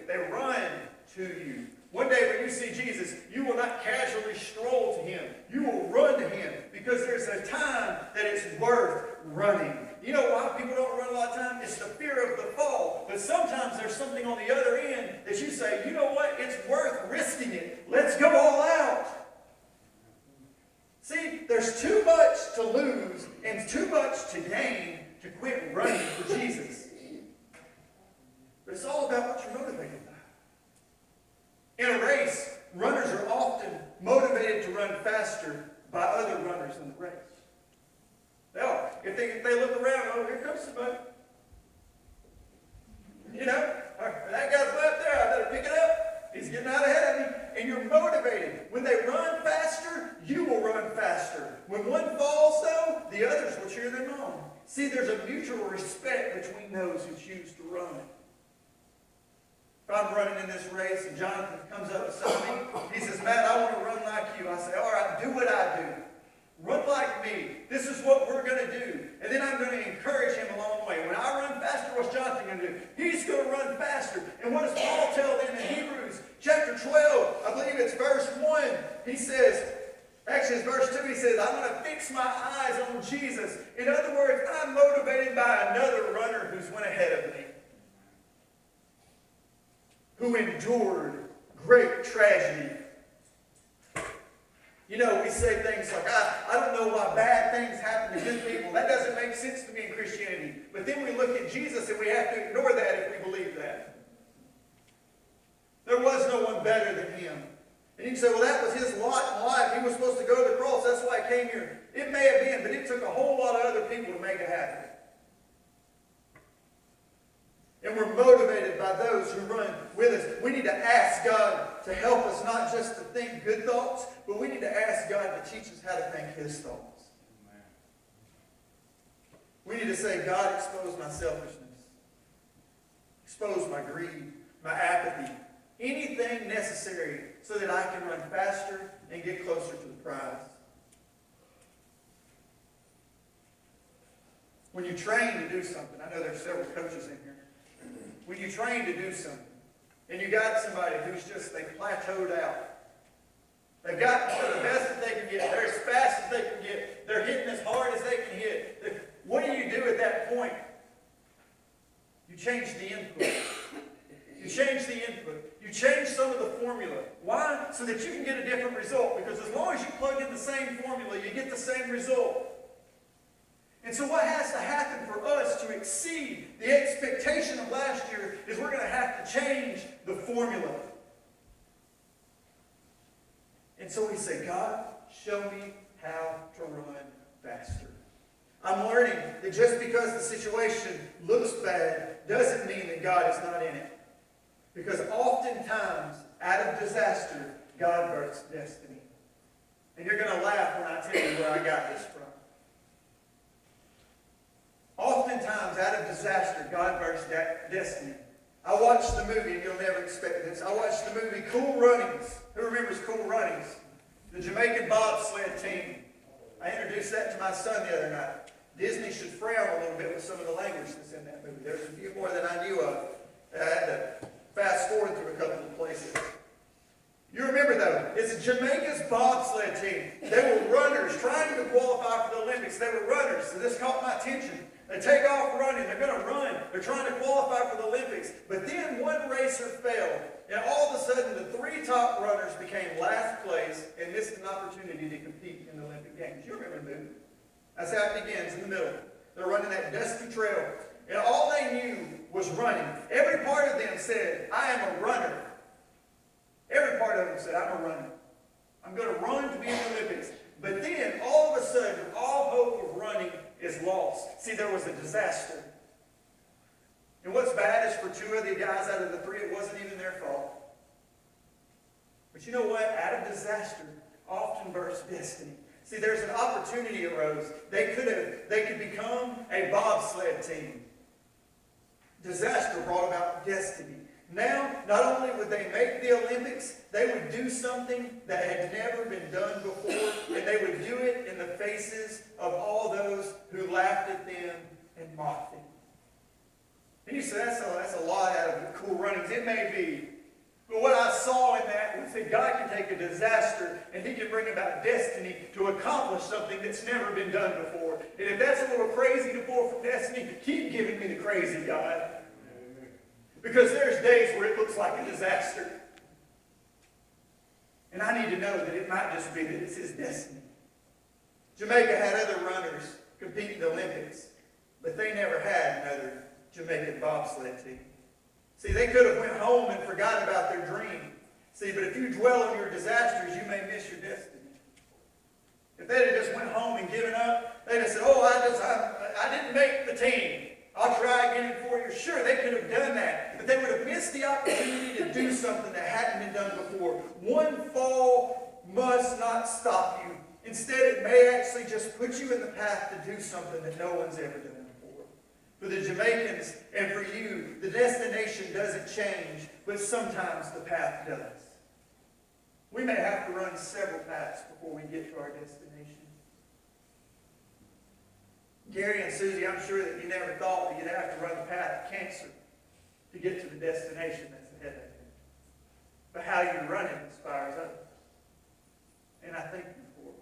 They run to you. One day when you see Jesus, you will not casually stroll to him. You will run to him because there's a time that it's worth running. You know why people don't run a lot of time? It's the fear of the fall. But sometimes there's something on the other end that you say, you know what? It's worth risking it. Let's go all out. See, there's too much to lose and too much to gain to quit running for Jesus. But it's all about what you're motivated by. In a race, runners are often motivated to run faster by other runners in the race. They are. If they look around, oh, here comes somebody. You know, that guy's left there, I better pick it up. He's getting out ahead of me. And you're motivated. When they run faster, you will run faster. When one falls, though, the others will cheer them on. See, there's a mutual respect between those who choose to run. if I'm running in this race and Jonathan comes up beside me, he says, Matt, I want to run like you. I say, all right, do what I do. Run like me. This is what we're going to do. And then I'm going to encourage him along the way. When I run faster, what's Jonathan going to do? He's going to run faster. And what does Paul tell them in Hebrews chapter 12? I believe it's verse 1. He says, actually it's verse 2. He says, I'm going to fix my eyes on Jesus. In other words, I'm motivated by another runner who's went ahead of me, who endured great tragedy. You know, we say things like, I don't know why bad things happen to good people. That doesn't make sense to me in Christianity. But then we look at Jesus and we have to ignore that if we believe that. There was no one better than him. And you can say, well, that was his lot in life. He was supposed to go to the cross. That's why he came here. It may have been, but it took a whole lot of other people to make it happen. And we're motivated by those who run with us. We need to ask God to help us not just to think good thoughts, but we need to ask God to teach us how to think his thoughts. We need to say, God, expose my selfishness. Expose my greed, my apathy. Anything necessary so that I can run faster and get closer to the prize. When you train to do something, I know there's several coaches in here. When you train to do something, and you got somebody who's just, they plateaued out. They've gotten to the best that they can get. They're as fast as they can get. They're hitting as hard as they can hit. What do you do at that point? You change the input. You change the input. You change some of the formula. Why? So that you can get a different result. Because as long as you plug in the same formula, you get the same result. And so what has to happen for us to exceed the expectation of last year is we're going to have to change the formula. And so we say, God, show me how to run faster. I'm learning that just because the situation looks bad doesn't mean that God is not in it. Because oftentimes, out of disaster, God births destiny. And you're going to laugh when I tell you where I got this from. Oftentimes, out of disaster, God births destiny. I watched the movie, and you'll never expect this. I watched the movie Cool Runnings. Who remembers Cool Runnings? The Jamaican bobsled team. I introduced that to my son the other night. Disney should frown a little bit with some of the language that's in that movie. There's a few more than I knew of. I had to fast forward through a couple of places. You remember though, it's Jamaica's bobsled team. They were runners trying to qualify for the Olympics. They were runners, so this caught my attention. They take off running. They're going to run. They're trying to qualify for the Olympics. But then one racer failed. And all of a sudden, the three top runners became last place and missed an opportunity to compete in the Olympic Games. You remember the movie? That's how it begins, in the middle. They're running that dusty trail. And all they knew was running. Every part of them said, I am a runner. Every part of them said, I'm a runner. I'm going to run to be in the Olympics. But then, all of a sudden, all hope of running is lost. See, there was a disaster. And what's bad is for two of the guys out of the three, it wasn't even their fault. But you know what? Out of disaster often births destiny. See, there's an opportunity arose. They could become a bobsled team. Disaster brought about destiny. Now, not only would they make the Olympics, they would do something that had never been done before, and they would do it in the faces of all those who laughed at them and mocked them. And you say, that's a lot out of the Cool Runnings. It may be. But what I saw in that was that God can take a disaster and he can bring about destiny to accomplish something that's never been done before. And if that's a little crazy to pull from destiny, keep giving me the crazy, God. Because there's days where it looks like a disaster. And I need to know that it might just be that it's his destiny. Jamaica had other runners compete in the Olympics, but they never had another Jamaican bobsled team. See, they could have went home and forgot about their dream. See, but if you dwell on your disasters, you may miss your destiny. If they'd have just went home and given up, they'd have said, oh, I didn't make the team. I'll try again in 4 years. Sure, they could have done that, but they would have missed the opportunity to do something that hadn't been done before. One fall must not stop you. Instead, it may actually just put you in the path to do something that no one's ever done before. For the Jamaicans and for you, the destination doesn't change, but sometimes the path does. We may have to run several paths before we get to our destination. Gary and Susie, I'm sure that you never thought that you'd have to run the path of cancer to get to the destination that's ahead of you. But how you run it inspires others. And I thank you for it.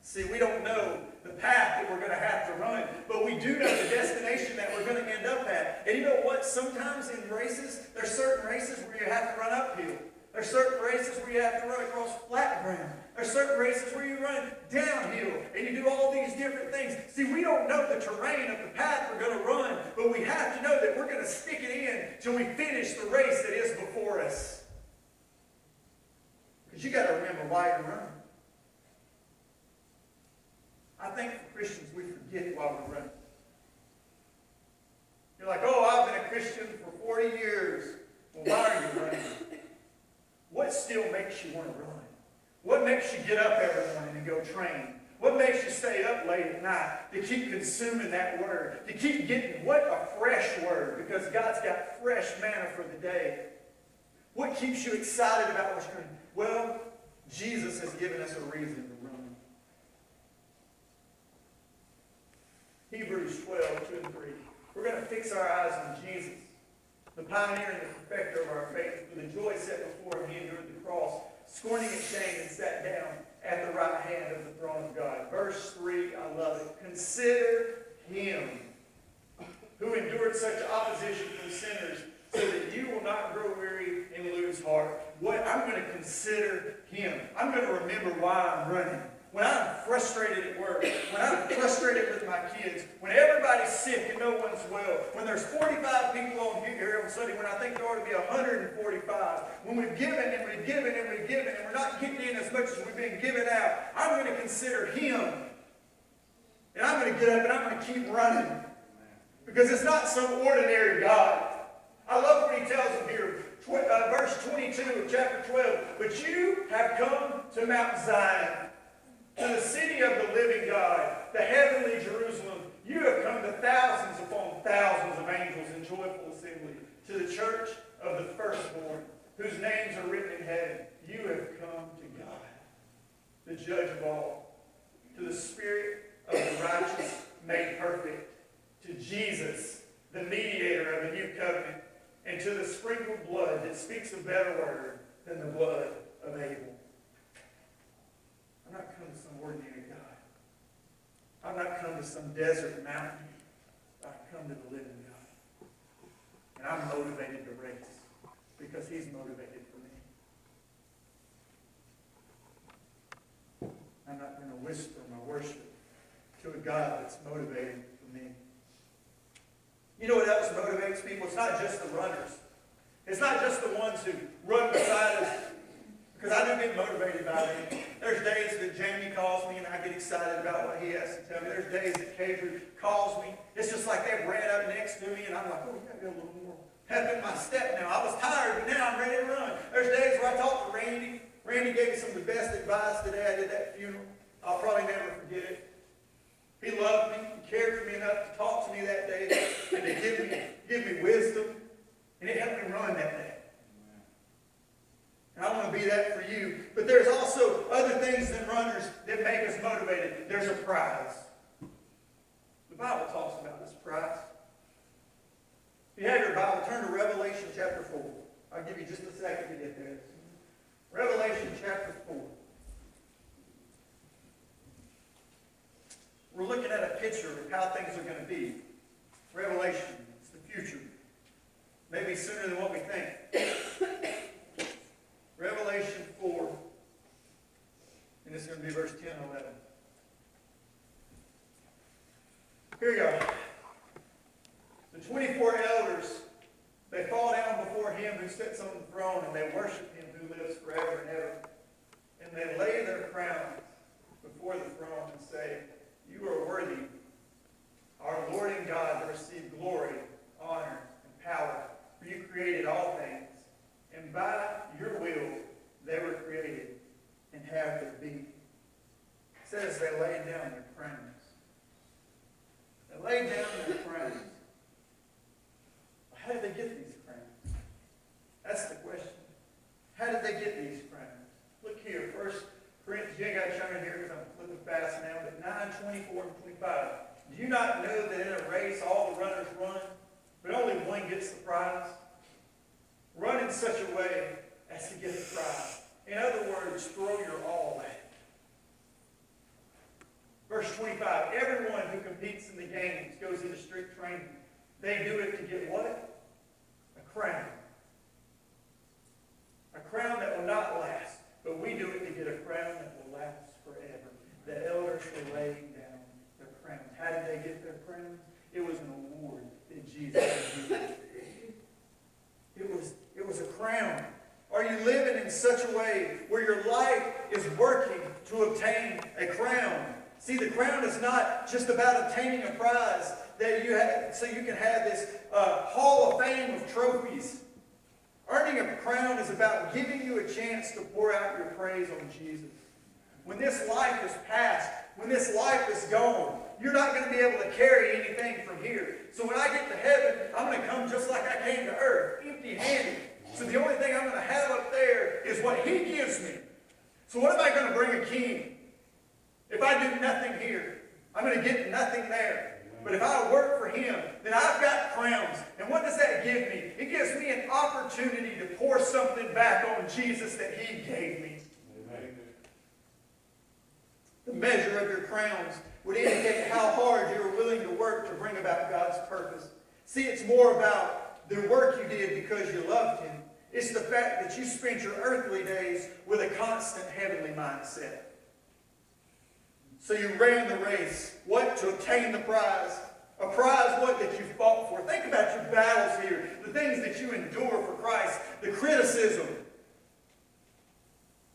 See, we don't know the path that we're going to have to run, but we do know the destination that we're going to end up at. And you know what? Sometimes in races, there's certain races where you have to run uphill. There's certain races where you have to run across flat ground. There's certain races where you run downhill and you do all these different things. See, we don't know the terrain of the path we're going to run, but we have to know that we're going to stick it in till we finish the race that is before us. Because you got to remember why you're running. I think for Christians, we forget why we're running. You're like, oh, I've been a Christian for 40 years. Well, why are you running? What still makes you want to run? What makes you get up every morning and go train? What makes you stay up late at night to keep consuming that word? To keep getting, what a fresh word, because God's got fresh manna for the day. What keeps you excited about what's going on? Well, Jesus has given us a reason to run. Hebrews 12, 2 and 3. We're going to fix our eyes on Jesus, the pioneer and the perfecter of our faith. For the joy set before him, he endured the cross, scorning its shame, and sat down at the right hand of the throne of God. Verse 3, I love it. Consider him who endured such opposition from sinners, so that you will not grow weary and lose heart. What? I'm going to consider him. I'm going to remember why I'm running. When I'm frustrated at work, when I'm frustrated with my kids, when everybody's sick and no one's well, when there's 45 people on here on Sunday, when I think there ought to be 145, when we've given and we've given and we've given and we're not getting in as much as we've been giving out, I'm going to consider him. And I'm going to get up and I'm going to keep running. Because it's not some ordinary God. I love what he tells them here, verse 22 of chapter 12. But you have come to Mount Zion, to the city of the living God, the heavenly Jerusalem. You have come to thousands upon thousands of angels in joyful assembly, to the church of the firstborn, whose names are written in heaven. You have come to God, the judge of all, to the Spirit of the righteous made perfect, to Jesus, the mediator of a new covenant, and to the sprinkled blood that speaks a better word than the blood of Abel. I'm not come to some ordinary God. I've not come to some desert mountain. I've come to the living God. And I'm motivated to race because he's motivated for me. I'm not going to whisper my worship to a God that's motivated for me. You know what else motivates people? It's not just the runners. It's not just the ones who run beside us. Because I do get motivated by them. There's days that Jamie calls me and I get excited about what he has to tell me. There's days that Kadri calls me. It's just like they've ran up next to me and I'm like, oh, you got to go a little more pep in my step now. I was tired, but now I'm ready to run. There's days where I talk to Randy. Randy gave me some of the best advice today. I did that funeral. I'll probably never forget it. He loved me. He cared for me enough to talk to me that day and to give me wisdom. And it helped me run that day. And I want to be that for you. But there's also other things than runners that make us motivated. There's a prize. The Bible talks about this prize. If you have your Bible, turn to Revelation chapter 4. I'll give you just a second to get there. Revelation chapter 4. We're looking at a picture of how things are going to be. Revelation, it's the future. Maybe sooner than what we think. Revelation 4, and it's going to be verse 10 and 11. Here you go. The 24 elders, they fall down before him who sits on the throne, and they worship him who lives forever and ever. And they lay their crowns before the throne and say, you are worthy, our Lord and God, to receive glory, honor, and power. For you created all things, and by your will they were created and have their being. It says they laid down their crowns. They laid down their crowns. did they get these crowns? Look here, 1 Corinthians, you ain't got to turn in here because I'm flipping fast now, but 9:24 and 25. Do you not know that in a race all the runners run, but only one gets the prize? Run in such a way as to get the prize. In other words, throw your all at it. Verse 25, everyone who competes in the games goes into strict training. They do it to get what? A crown. A crown that will not last, but we do it to get a crown that will last forever. The elders were laying down their crowns. How did they get their crowns? It was an award that Jesus had given. It was a crown. Are you living in such a way where your life is working to obtain a crown? See, the crown is not just about obtaining a prize that you have, so you can have this hall of fame of trophies. Earning a crown is about giving you a chance to pour out your praise on Jesus. When this life is past, when this life is gone, you're not going to be able to carry anything from here. So when I get to heaven, I'm going to come just like I came to earth, empty-handed. So the only thing I'm going to have up there is what He gives me. So what am I going to bring a king? If I do nothing here, I'm going to get nothing there. But if I work for Him, then I've got crowns. And what does that give me? It gives me an opportunity to pour something back on Jesus that He gave me. Amen. The measure of your crowns would indicate how hard you are willing to work to bring about God's purpose. See, it's more about the work you did because you loved Him. It's the fact that you spent your earthly days with a constant heavenly mindset. So you ran the race. What? To obtain the prize. A prize, what? That you fought for. Think about your battles here. The things that you endure for Christ. The criticism.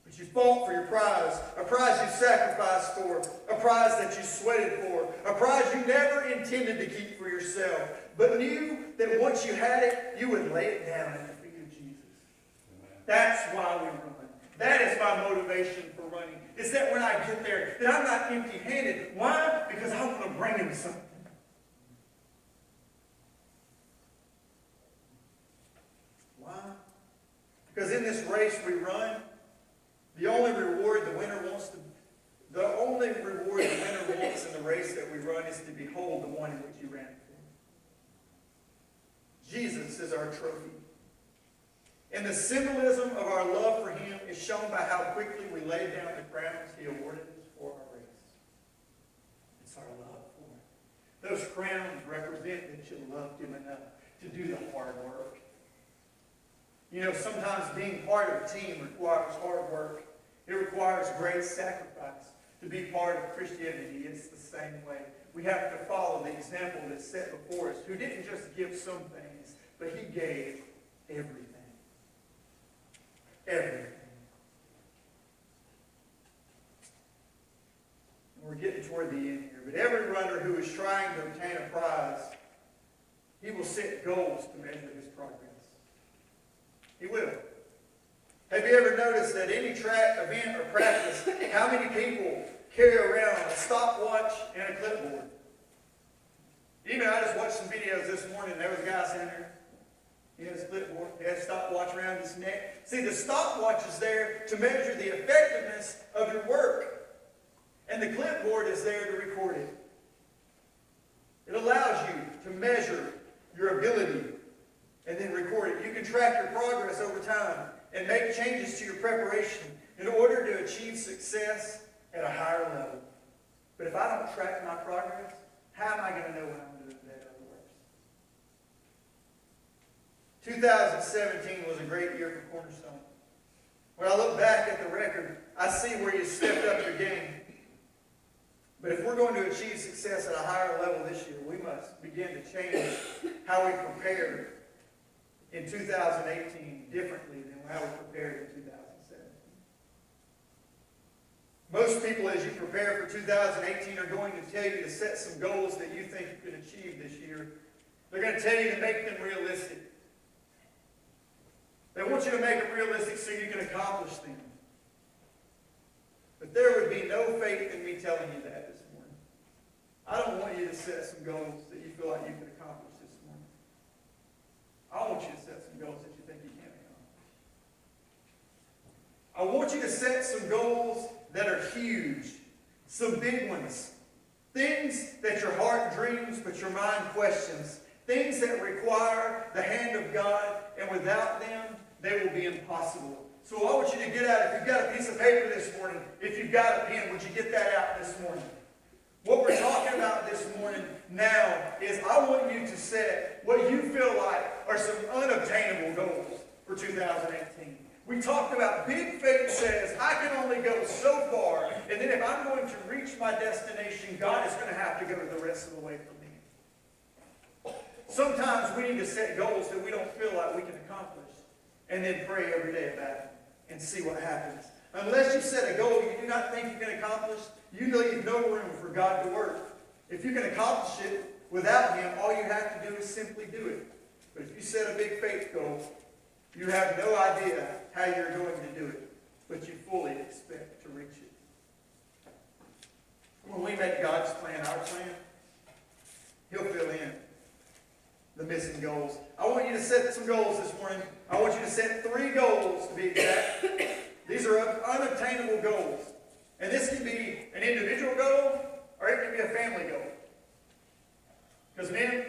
But you fought for your prize. A prize you sacrificed for. A prize that you sweated for. A prize you never intended to keep for yourself. But knew that once you had it, you would lay it down at the feet of Jesus. That's why we run. That is my motivation for running. Is that when I get there, that I'm not empty-handed. Why? Because I want to bring Him something. Why? Because in this race we run, the only reward the winner wants in the race that we run is to behold the one in which He ran for. Jesus is our trophy. And the symbolism of our love for Him is shown by how quickly we lay down the crowns He awarded us for our race. It's our love for Him. Those crowns represent that you loved Him enough to do the hard work. You know, sometimes being part of a team requires hard work. It requires great sacrifice. To be part of Christianity, it's the same way. We have to follow the example that's set before us, who didn't just give some things, but He gave everything. Everything. We're getting toward the end here. But every runner who is trying to obtain a prize, he will set goals to measure his progress. He will. Have you ever noticed that any track, event, or practice, how many people carry around a stopwatch and a clipboard? Even I just watched some videos this morning, and there was a guy sitting there. He has a clipboard. He has a stopwatch around his neck. See, the stopwatch is there to measure the effectiveness of your work. And the clipboard is there to record it. It allows you to measure your ability and then record it. You can track your progress over time and make changes to your preparation in order to achieve success at a higher level. But if I don't track my progress, how am I going to know when I'm doing better or worse? 2017 was a great year for Cornerstone. When I look back at the record, I see where you stepped up your game. But if we're going to achieve success at a higher level this year, we must begin to change how we prepared in 2018 differently than how we prepared in 2017. Most people, as you prepare for 2018, are going to tell you to set some goals that you think you can achieve this year. They're going to tell you to make them realistic. They want you to make them realistic so you can accomplish them. But there would be no faith in me telling you that this morning. I don't want you to set some goals that you feel like you can accomplish this morning. I want you to set some goals that you think you can accomplish. I want you to set some goals that are huge, some big ones. Things that your heart dreams but your mind questions. Things that require the hand of God, and without them, they will be impossible. So I want you to get out, if you've got a piece of paper this morning, if you've got a pen, would you get that out this morning? What we're talking about this morning now is I want you to set what you feel like are some unobtainable goals for 2018. We talked about big faith says I can only go so far, and then if I'm going to reach my destination, God is going to have to go the rest of the way for me. Sometimes we need to set goals that we don't feel like we can accomplish, and then pray every day about it and see what happens. Unless you set a goal you do not think you can accomplish, you leave no room for God to work. If you can accomplish it without Him, all you have to do is simply do it. But if you set a big faith goal, you have no idea how you're going to do it, but you fully expect to reach it. When we make God's plan our plan, He'll fill in the missing goals. I want you to set some goals this morning. I want you to set 3 goals to be exact. These are unobtainable goals. And this can be an individual goal, or it can be a family goal. Because men,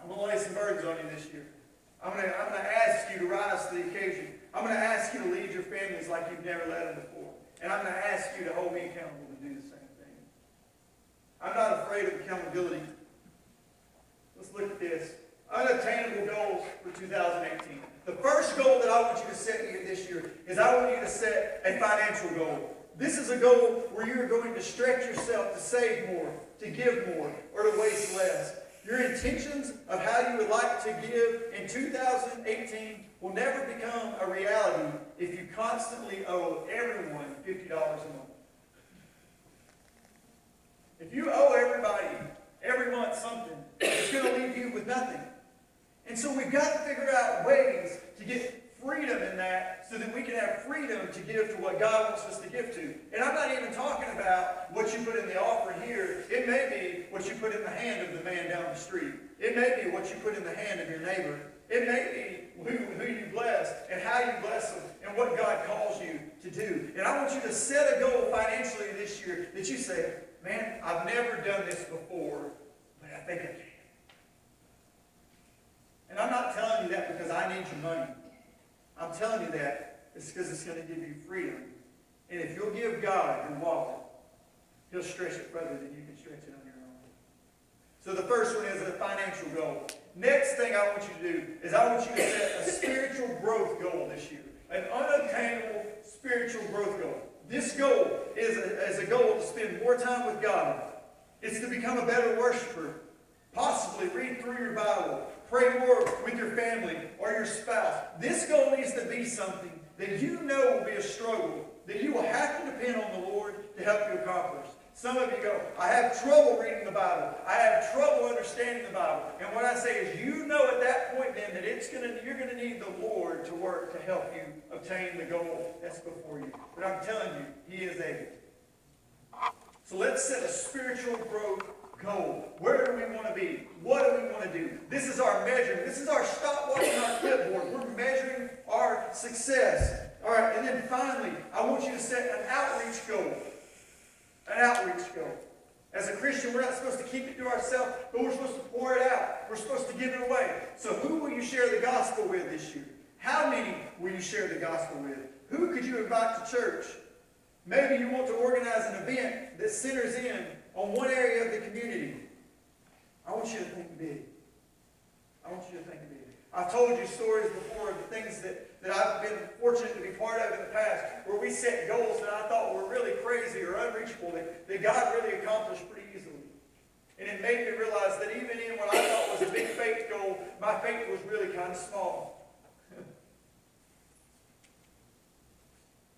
I'm going to lay some burdens on you this year. I'm going to ask you to rise to the occasion. I'm going to ask you to lead your families like you've never led them before. And I'm going to ask you to hold me accountable to do the same thing. I'm not afraid of accountability. Let's look at this. Unattainable goals for 2018. The first goal that I want you to set this year is I want you to set a financial goal. This is a goal where you're going to stretch yourself to save more, to give more, or to waste less. Your intentions of how you would like to give in 2018 will never become a reality if you constantly owe everyone $50 a month. If you owe everybody every month something, it's going to leave you with nothing. And so we've got to figure out ways to get freedom in that so that we can have freedom to give to what God wants us to give to. And I'm not even talking about what you put in the offering here. It may be what you put in the hand of the man down the street. It may be what you put in the hand of your neighbor. It may be who you bless and how you bless them and what God calls you to do. And I want you to set a goal financially this year that you say, man, I've never done this before, but I think I can. And I'm not telling you that because I need your money. I'm telling you that it's because it's going to give you freedom. And if you'll give God your wallet, He'll stretch it further than you can stretch it on your own. So the first one is a financial goal. Next thing I want you to do is I want you to set a spiritual growth goal this year. An unobtainable spiritual growth goal. This goal is a goal to spend more time with God. It's to become a better worshiper. Possibly read through your Bible. Pray more with your family or your spouse. This goal needs to be something that you know will be a struggle, that you will have to depend on the Lord to help you accomplish. Some of you go, I have trouble reading the Bible. I have trouble understanding the Bible. And what I say is, you know at that point then that you're going to need the Lord to work to help you obtain the goal that's before you. But I'm telling you, He is able. So let's set a spiritual growth goal. Where do we want to be? What do we want to do? This is our measurement. This is our stopwatch and our clipboard. We're measuring our success. All right, and then finally, I want you to set an outreach goal. An outreach goal. As a Christian, we're not supposed to keep it to ourselves, but we're supposed to pour it out. We're supposed to give it away. So who will you share the gospel with this year? How many will you share the gospel with? Who could you invite to church? Maybe you want to organize an event that centers in on one area of the community. I want you to think big. I want you to think big. I've told you stories before of the things that I've been fortunate to be part of in the past, where we set goals that I thought were really crazy or unreachable, that God really accomplished pretty easily. And it made me realize that even in what I thought was a big faith goal, my faith was really kind of small.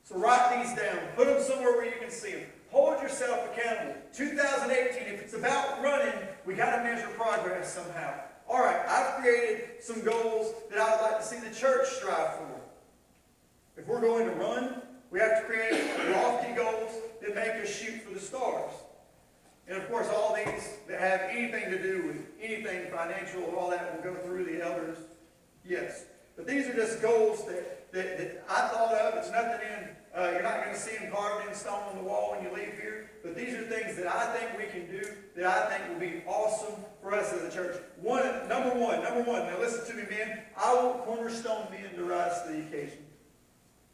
So write these down. Put them somewhere where you can see them. Hold yourself accountable. 2018, if it's about running, we got to measure progress somehow. All right, I've created some goals that I would like to see the church strive for. If we're going to run, we have to create lofty goals that make us shoot for the stars. And of course, all these that have anything to do with anything financial and all that will go through the elders. Yes. But these are just goals that I thought of. It's There's nothing in, you're not going to see them carved in stone on the wall when you leave here. But these are things that I think we can do that I think will be awesome for us as a church. Number one. Now listen to me, men. I want Cornerstone men to rise to the occasion.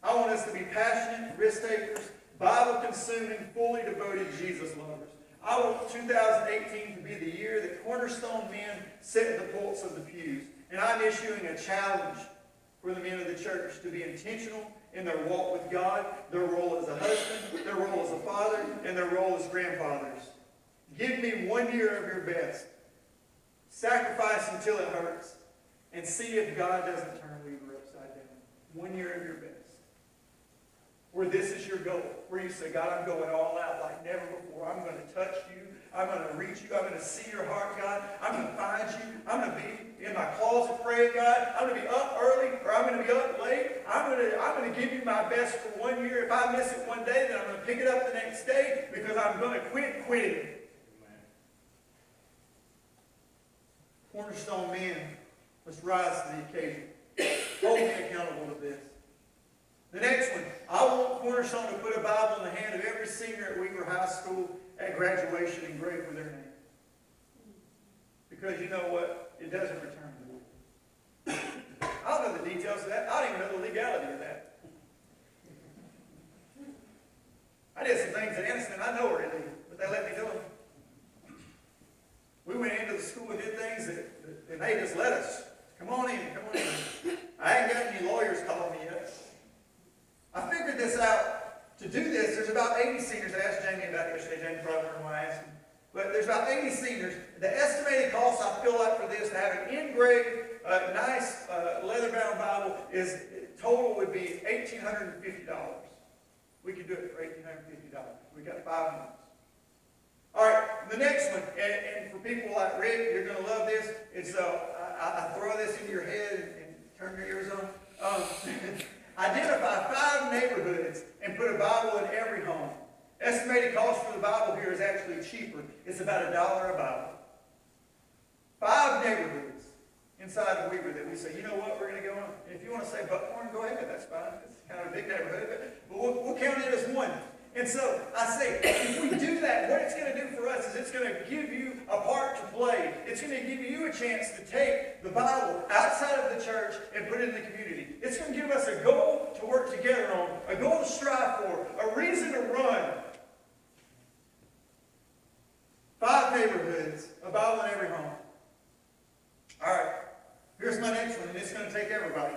I want us to be passionate, risk takers, Bible-consuming, fully devoted Jesus lovers. I want 2018 to be the year that Cornerstone men set the pulse of the pews. And I'm issuing a challenge for the men of the church to be intentional in their walk with God, their role as a husband, their role as a father, and their role as grandfathers. Give me 1 year of your best. Sacrifice until it hurts. And see if God doesn't turn Weaver upside down. 1 year of your best. Where this is your goal. Where you say, God, I'm going all out like never before. I'm going to touch you. I'm going to reach you. I'm going to see your heart, God. I'm going to find you. I'm going to be in my closet praying, God. I'm going to be up early or I'm going to be up late. I'm going to give you my best for 1 year. If I miss it one day, then I'm going to pick it up the next day because I'm going to quit quitting. Cornerstone men, let's rise to the occasion. Hold me accountable to this. The next one, I want Cornerstone to put a Bible in the hand of every senior at Weaver High School at graduation engraved with their name. Because you know what? It doesn't return to them. I don't know the details of that. I don't even know the legality of that. I did some things at Anniston I know are illegal, but they let me do them. We went into the school and did things that they just let us. Come on in, come on in. I ain't got any lawyers calling me yet. I figured this out. To do this, there's about 80 seniors. I asked Jamie about it yesterday. Jamie probably wondered why I asked him. But there's about 80 seniors. The estimated cost, I feel like, for this, to have an engraved, nice, leather-bound Bible, is total would be $1,850. We could do it for $1,850. We got 5 months. All right, the next one, and for people like Rick, you're going to love this. It's I throw this in your head and turn your ears on. Identify 5 neighborhoods and put a Bible in every home. Estimated cost for the Bible here is actually cheaper. It's about $1 a Bible. 5 neighborhoods inside of Weaver that we say, you know what, we're going to go on. And if you want to say Buckhorn, go ahead. That's fine. It's kind of a big neighborhood, but we'll count it as one. And so I say, if we do that, what it's going to do for us is it's going to give you a part to play. It's going to give you a chance to take the Bible outside of the church and put it in the community. It's going to give us a goal to work together on, a goal to strive for, a reason to run. 5 neighborhoods, a Bible in every home. All right, here's my next one, and it's going to take everybody.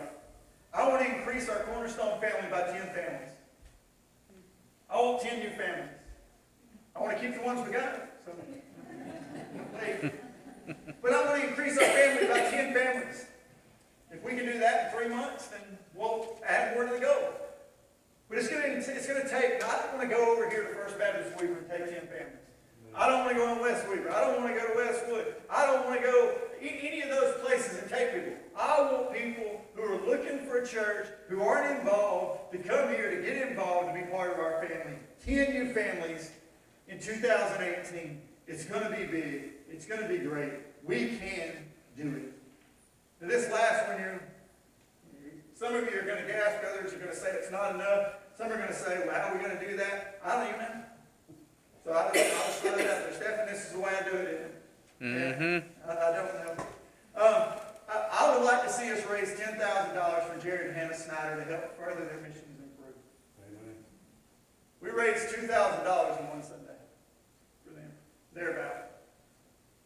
I want to increase our Cornerstone family by 10 families. I want 10 new families. I want to keep the ones we got. So, but I want to increase our family by 10 families. If we can do that in 3 months, then we'll add more to the goal. But it's going to take, I don't want to go over here to First Baptist Weaver and take 10 families. I don't want to go on West Weaver. I don't want to go to Westwood. I don't want to go any of those places and take people. I want people who are looking for a church, who aren't involved, to come here, to get involved, to be part of our family. 10 new families in 2018. It's going to be big. It's going to be great. We can do it. Now this last one here, some of you are going to gasp, others are going to say it's not enough. Some are going to say, well, how are we going to do that? I don't even know. So I'll just throw it out there. Stephanie, this is the way I do it. I don't know. I would like to see us raise $10,000 for Jared and Hannah Snyder to help further their missions improve. Amen. We raised $2,000 in one Sunday for them. Thereabout.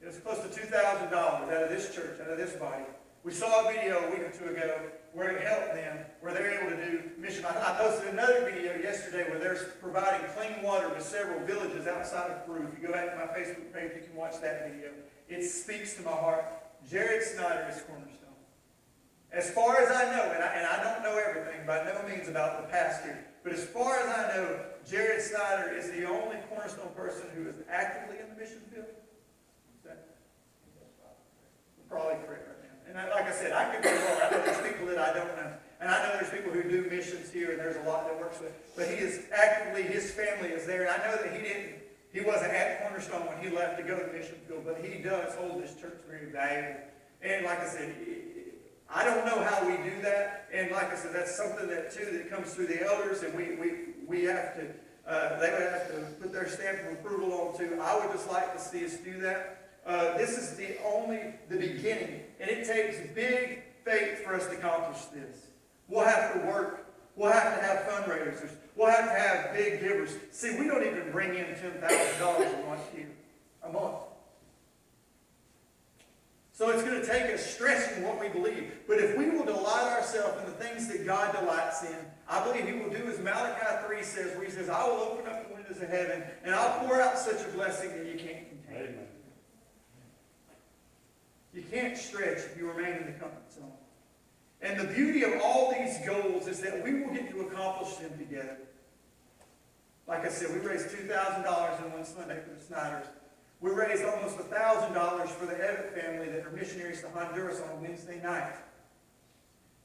It was close to $2,000 out of this church, out of this body. We saw a video a week or 2 ago where it helped them, where they're able to do mission. I posted another video yesterday where they're providing clean water to several villages outside of Peru. If you go back to my Facebook page, you can watch that video. It speaks to my heart. Jared Snyder is Cornerstone. As far as I know, and I don't know everything by no means about the past here, but as far as I know, Jared Snyder is the only Cornerstone person who is actively in the mission field. Probably correct right now. And like I said, I could be wrong. I know there's people that I don't know. And I know there's people who do missions here, and there's a lot that works with. But he is actively, his family is there. And I know that he wasn't at Cornerstone when he left to go to the mission field, but he does hold this church very valuable. And like I said, I don't know how we do that, and like I said, that's something that comes through the elders, and we have to, they would have to put their stamp of approval on too. I would just like to see us do that. This is the beginning, and it takes big faith for us to accomplish this. We'll have to work. We'll have to have fundraisers. We'll have to have big givers. See, we don't even bring in $10,000 a month here, a month. So it's going to take us stressing what we believe. But if we will delight ourselves in the things that God delights in, I believe He will do as Malachi 3 says, where He says, I will open up the windows of heaven, and I'll pour out such a blessing that you can't contain. Amen. You can't stretch if you remain in the comfort zone. And the beauty of all these goals is that we will get to accomplish them together. Like I said, we raised $2,000 in one Sunday for the Snyders. We raised almost $1,000 for the Evatt family that are missionaries to Honduras on a Wednesday night.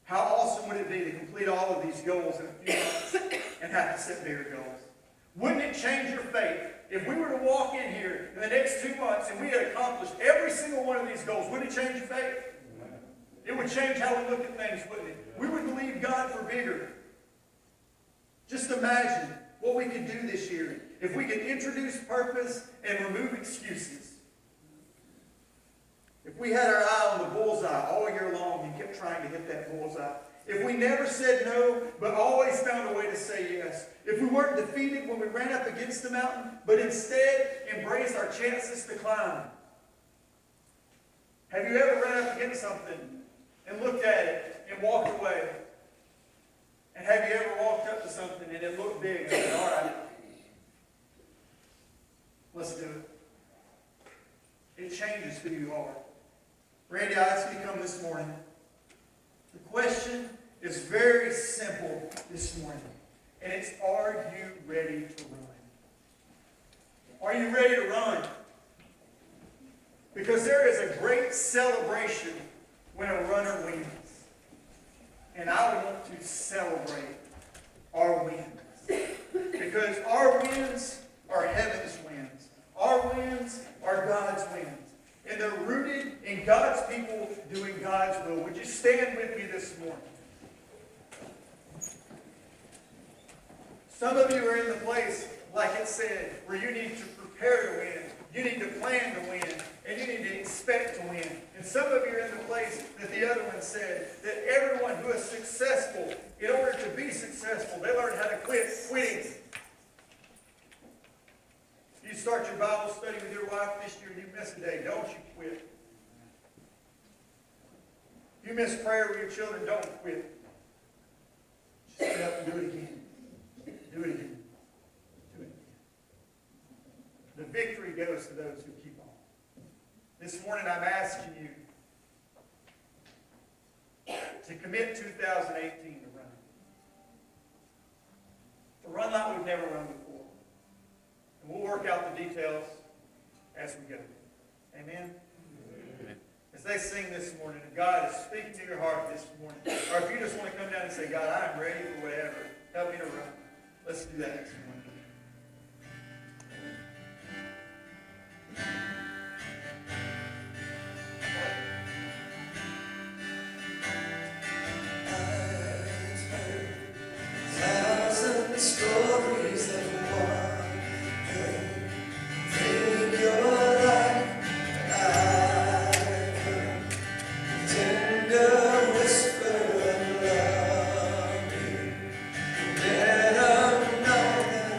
How awesome would it be to complete all of these goals in a few months and have to set bigger goals? Wouldn't it change your faith if we were to walk in here in the next 2 months and we had accomplished every single one of these goals? Wouldn't it change your faith? It would change how we look at things, wouldn't it? We would believe God for bigger. Just imagine what we could do this year if we could introduce purpose and remove excuses. If we had our eye on the bullseye all year long and kept trying to hit that bullseye. If we never said no, but always found a way to say yes. If we weren't defeated when we ran up against the mountain, but instead embraced our chances to climb. Have you ever ran up against something and looked at it and walked away? And have you ever walked up to something and it looked big and said, all right, let's do it. It changes who you are. Randy, I asked you to come this morning. The question is very simple this morning. And it's, are you ready to run? Are you ready to run? Because there is a great celebration when a runner wins. And I want to celebrate our wins. Because our wins are heaven's wins. Our wins are God's wins. And they're rooted in God's people doing God's will. Would you stand with me this morning? Some of you are in the place, like it said, where you need to prepare to win. You need to plan to win. And you need to expect to win. And some of you are in the place that the other one said, that everyone who is successful, in order to be successful, they learn how to quit quitting. You start your Bible study with your wife this year and you miss a day, don't you quit. If you miss prayer with your children, don't quit. Just get up and do it again. Do it again. Do it again. The victory goes to those who keep on. This morning I'm asking you to commit 2018 to run. To run like we've never run before. And we'll work out the details as we go. Amen? Amen. As they sing this morning, if God is speaking to your heart this morning, or if you just want to come down and say, God, I'm ready for whatever, help me to run. Let's do that this morning. Stories of one in your life, I've heard tender whisper of love. Better know than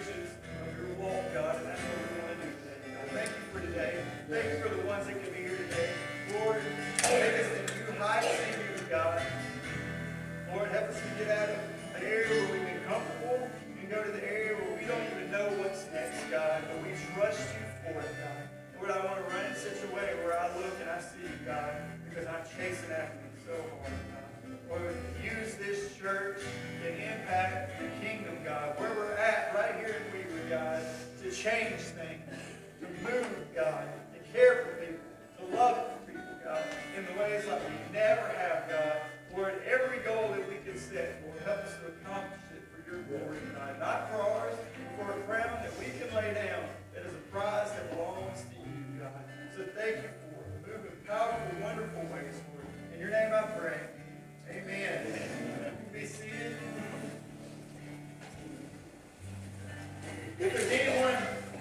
demonstrations of your walk, God, and that's what we want to do today. God, thank you for today. Thank you for the ones that can be here today. Lord, take us to new heights in you, God. Lord, help us to get out of the area where we've been comfortable and go to the area where we don't even know what's next, God, but we trust you for it, God. Lord, I want to run in such a way where I look and I see you, God, because I'm chasing after you so hard, God. Lord, use this church to impact the kingdom, God, where we're at right here in Weaver, God, to change things, to move, God, to care for people, to love people, God, in the ways like we never have, God. Lord, every goal that we can set, Lord, help us to accomplish it for your glory, God. Not for ours, but for a crown that we can lay down that is a prize that belongs to you, God. So thank you for it. Move in powerful, wonderful ways, Lord. In your name I pray. Amen. You can be seated. If there's anyone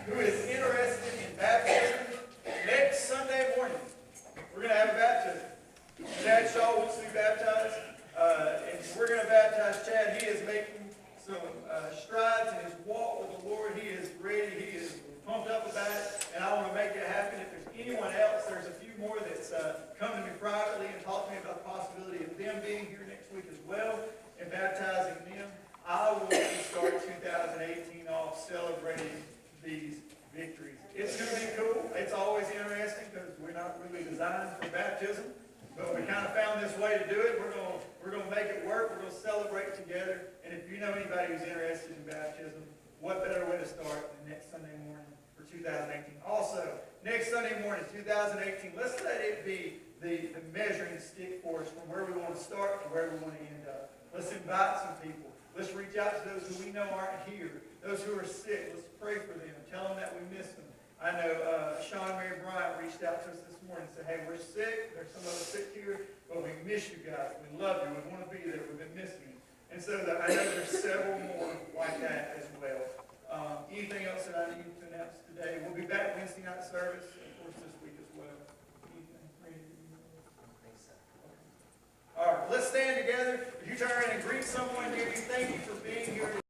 who is interested in baptism, next Sunday morning, we're going to have a baptism. Chad Shaw wants to be baptized, and we're going to baptize Chad. He is making some strides in his walk with the Lord. He is ready. He is pumped up about it, and I want to make it happen. If there's anyone else, there's a few more that's come to me privately and talked to me about the possibility of them being here next week as well and baptizing them. I want to start 2018 off celebrating these victories. It's going to be cool. It's always interesting because we're not really designed for baptism. But we kind of found this way to do it. We're going to make it work. We're going to celebrate together. And if you know anybody who's interested in baptism, what better way to start than next Sunday morning for 2018? Also, next Sunday morning, 2018, let's let it be the measuring stick for us from where we want to start to where we want to end up. Let's invite some people. Let's reach out to those who we know aren't here, those who are sick. Let's pray for them. Tell them that we miss them. I know Sean and Mary Bryant reached out to us this morning and said, hey, we're sick. There's some of us sick here, but we miss you guys. We love you. We want to be there. We've been missing you. And so I know there's several more like that as well. Anything else that I need to announce today? We'll be back Wednesday night service, of course, this week as well. Anything? All right, let's stand together. If you turn around and greet someone here, you thank you for being here.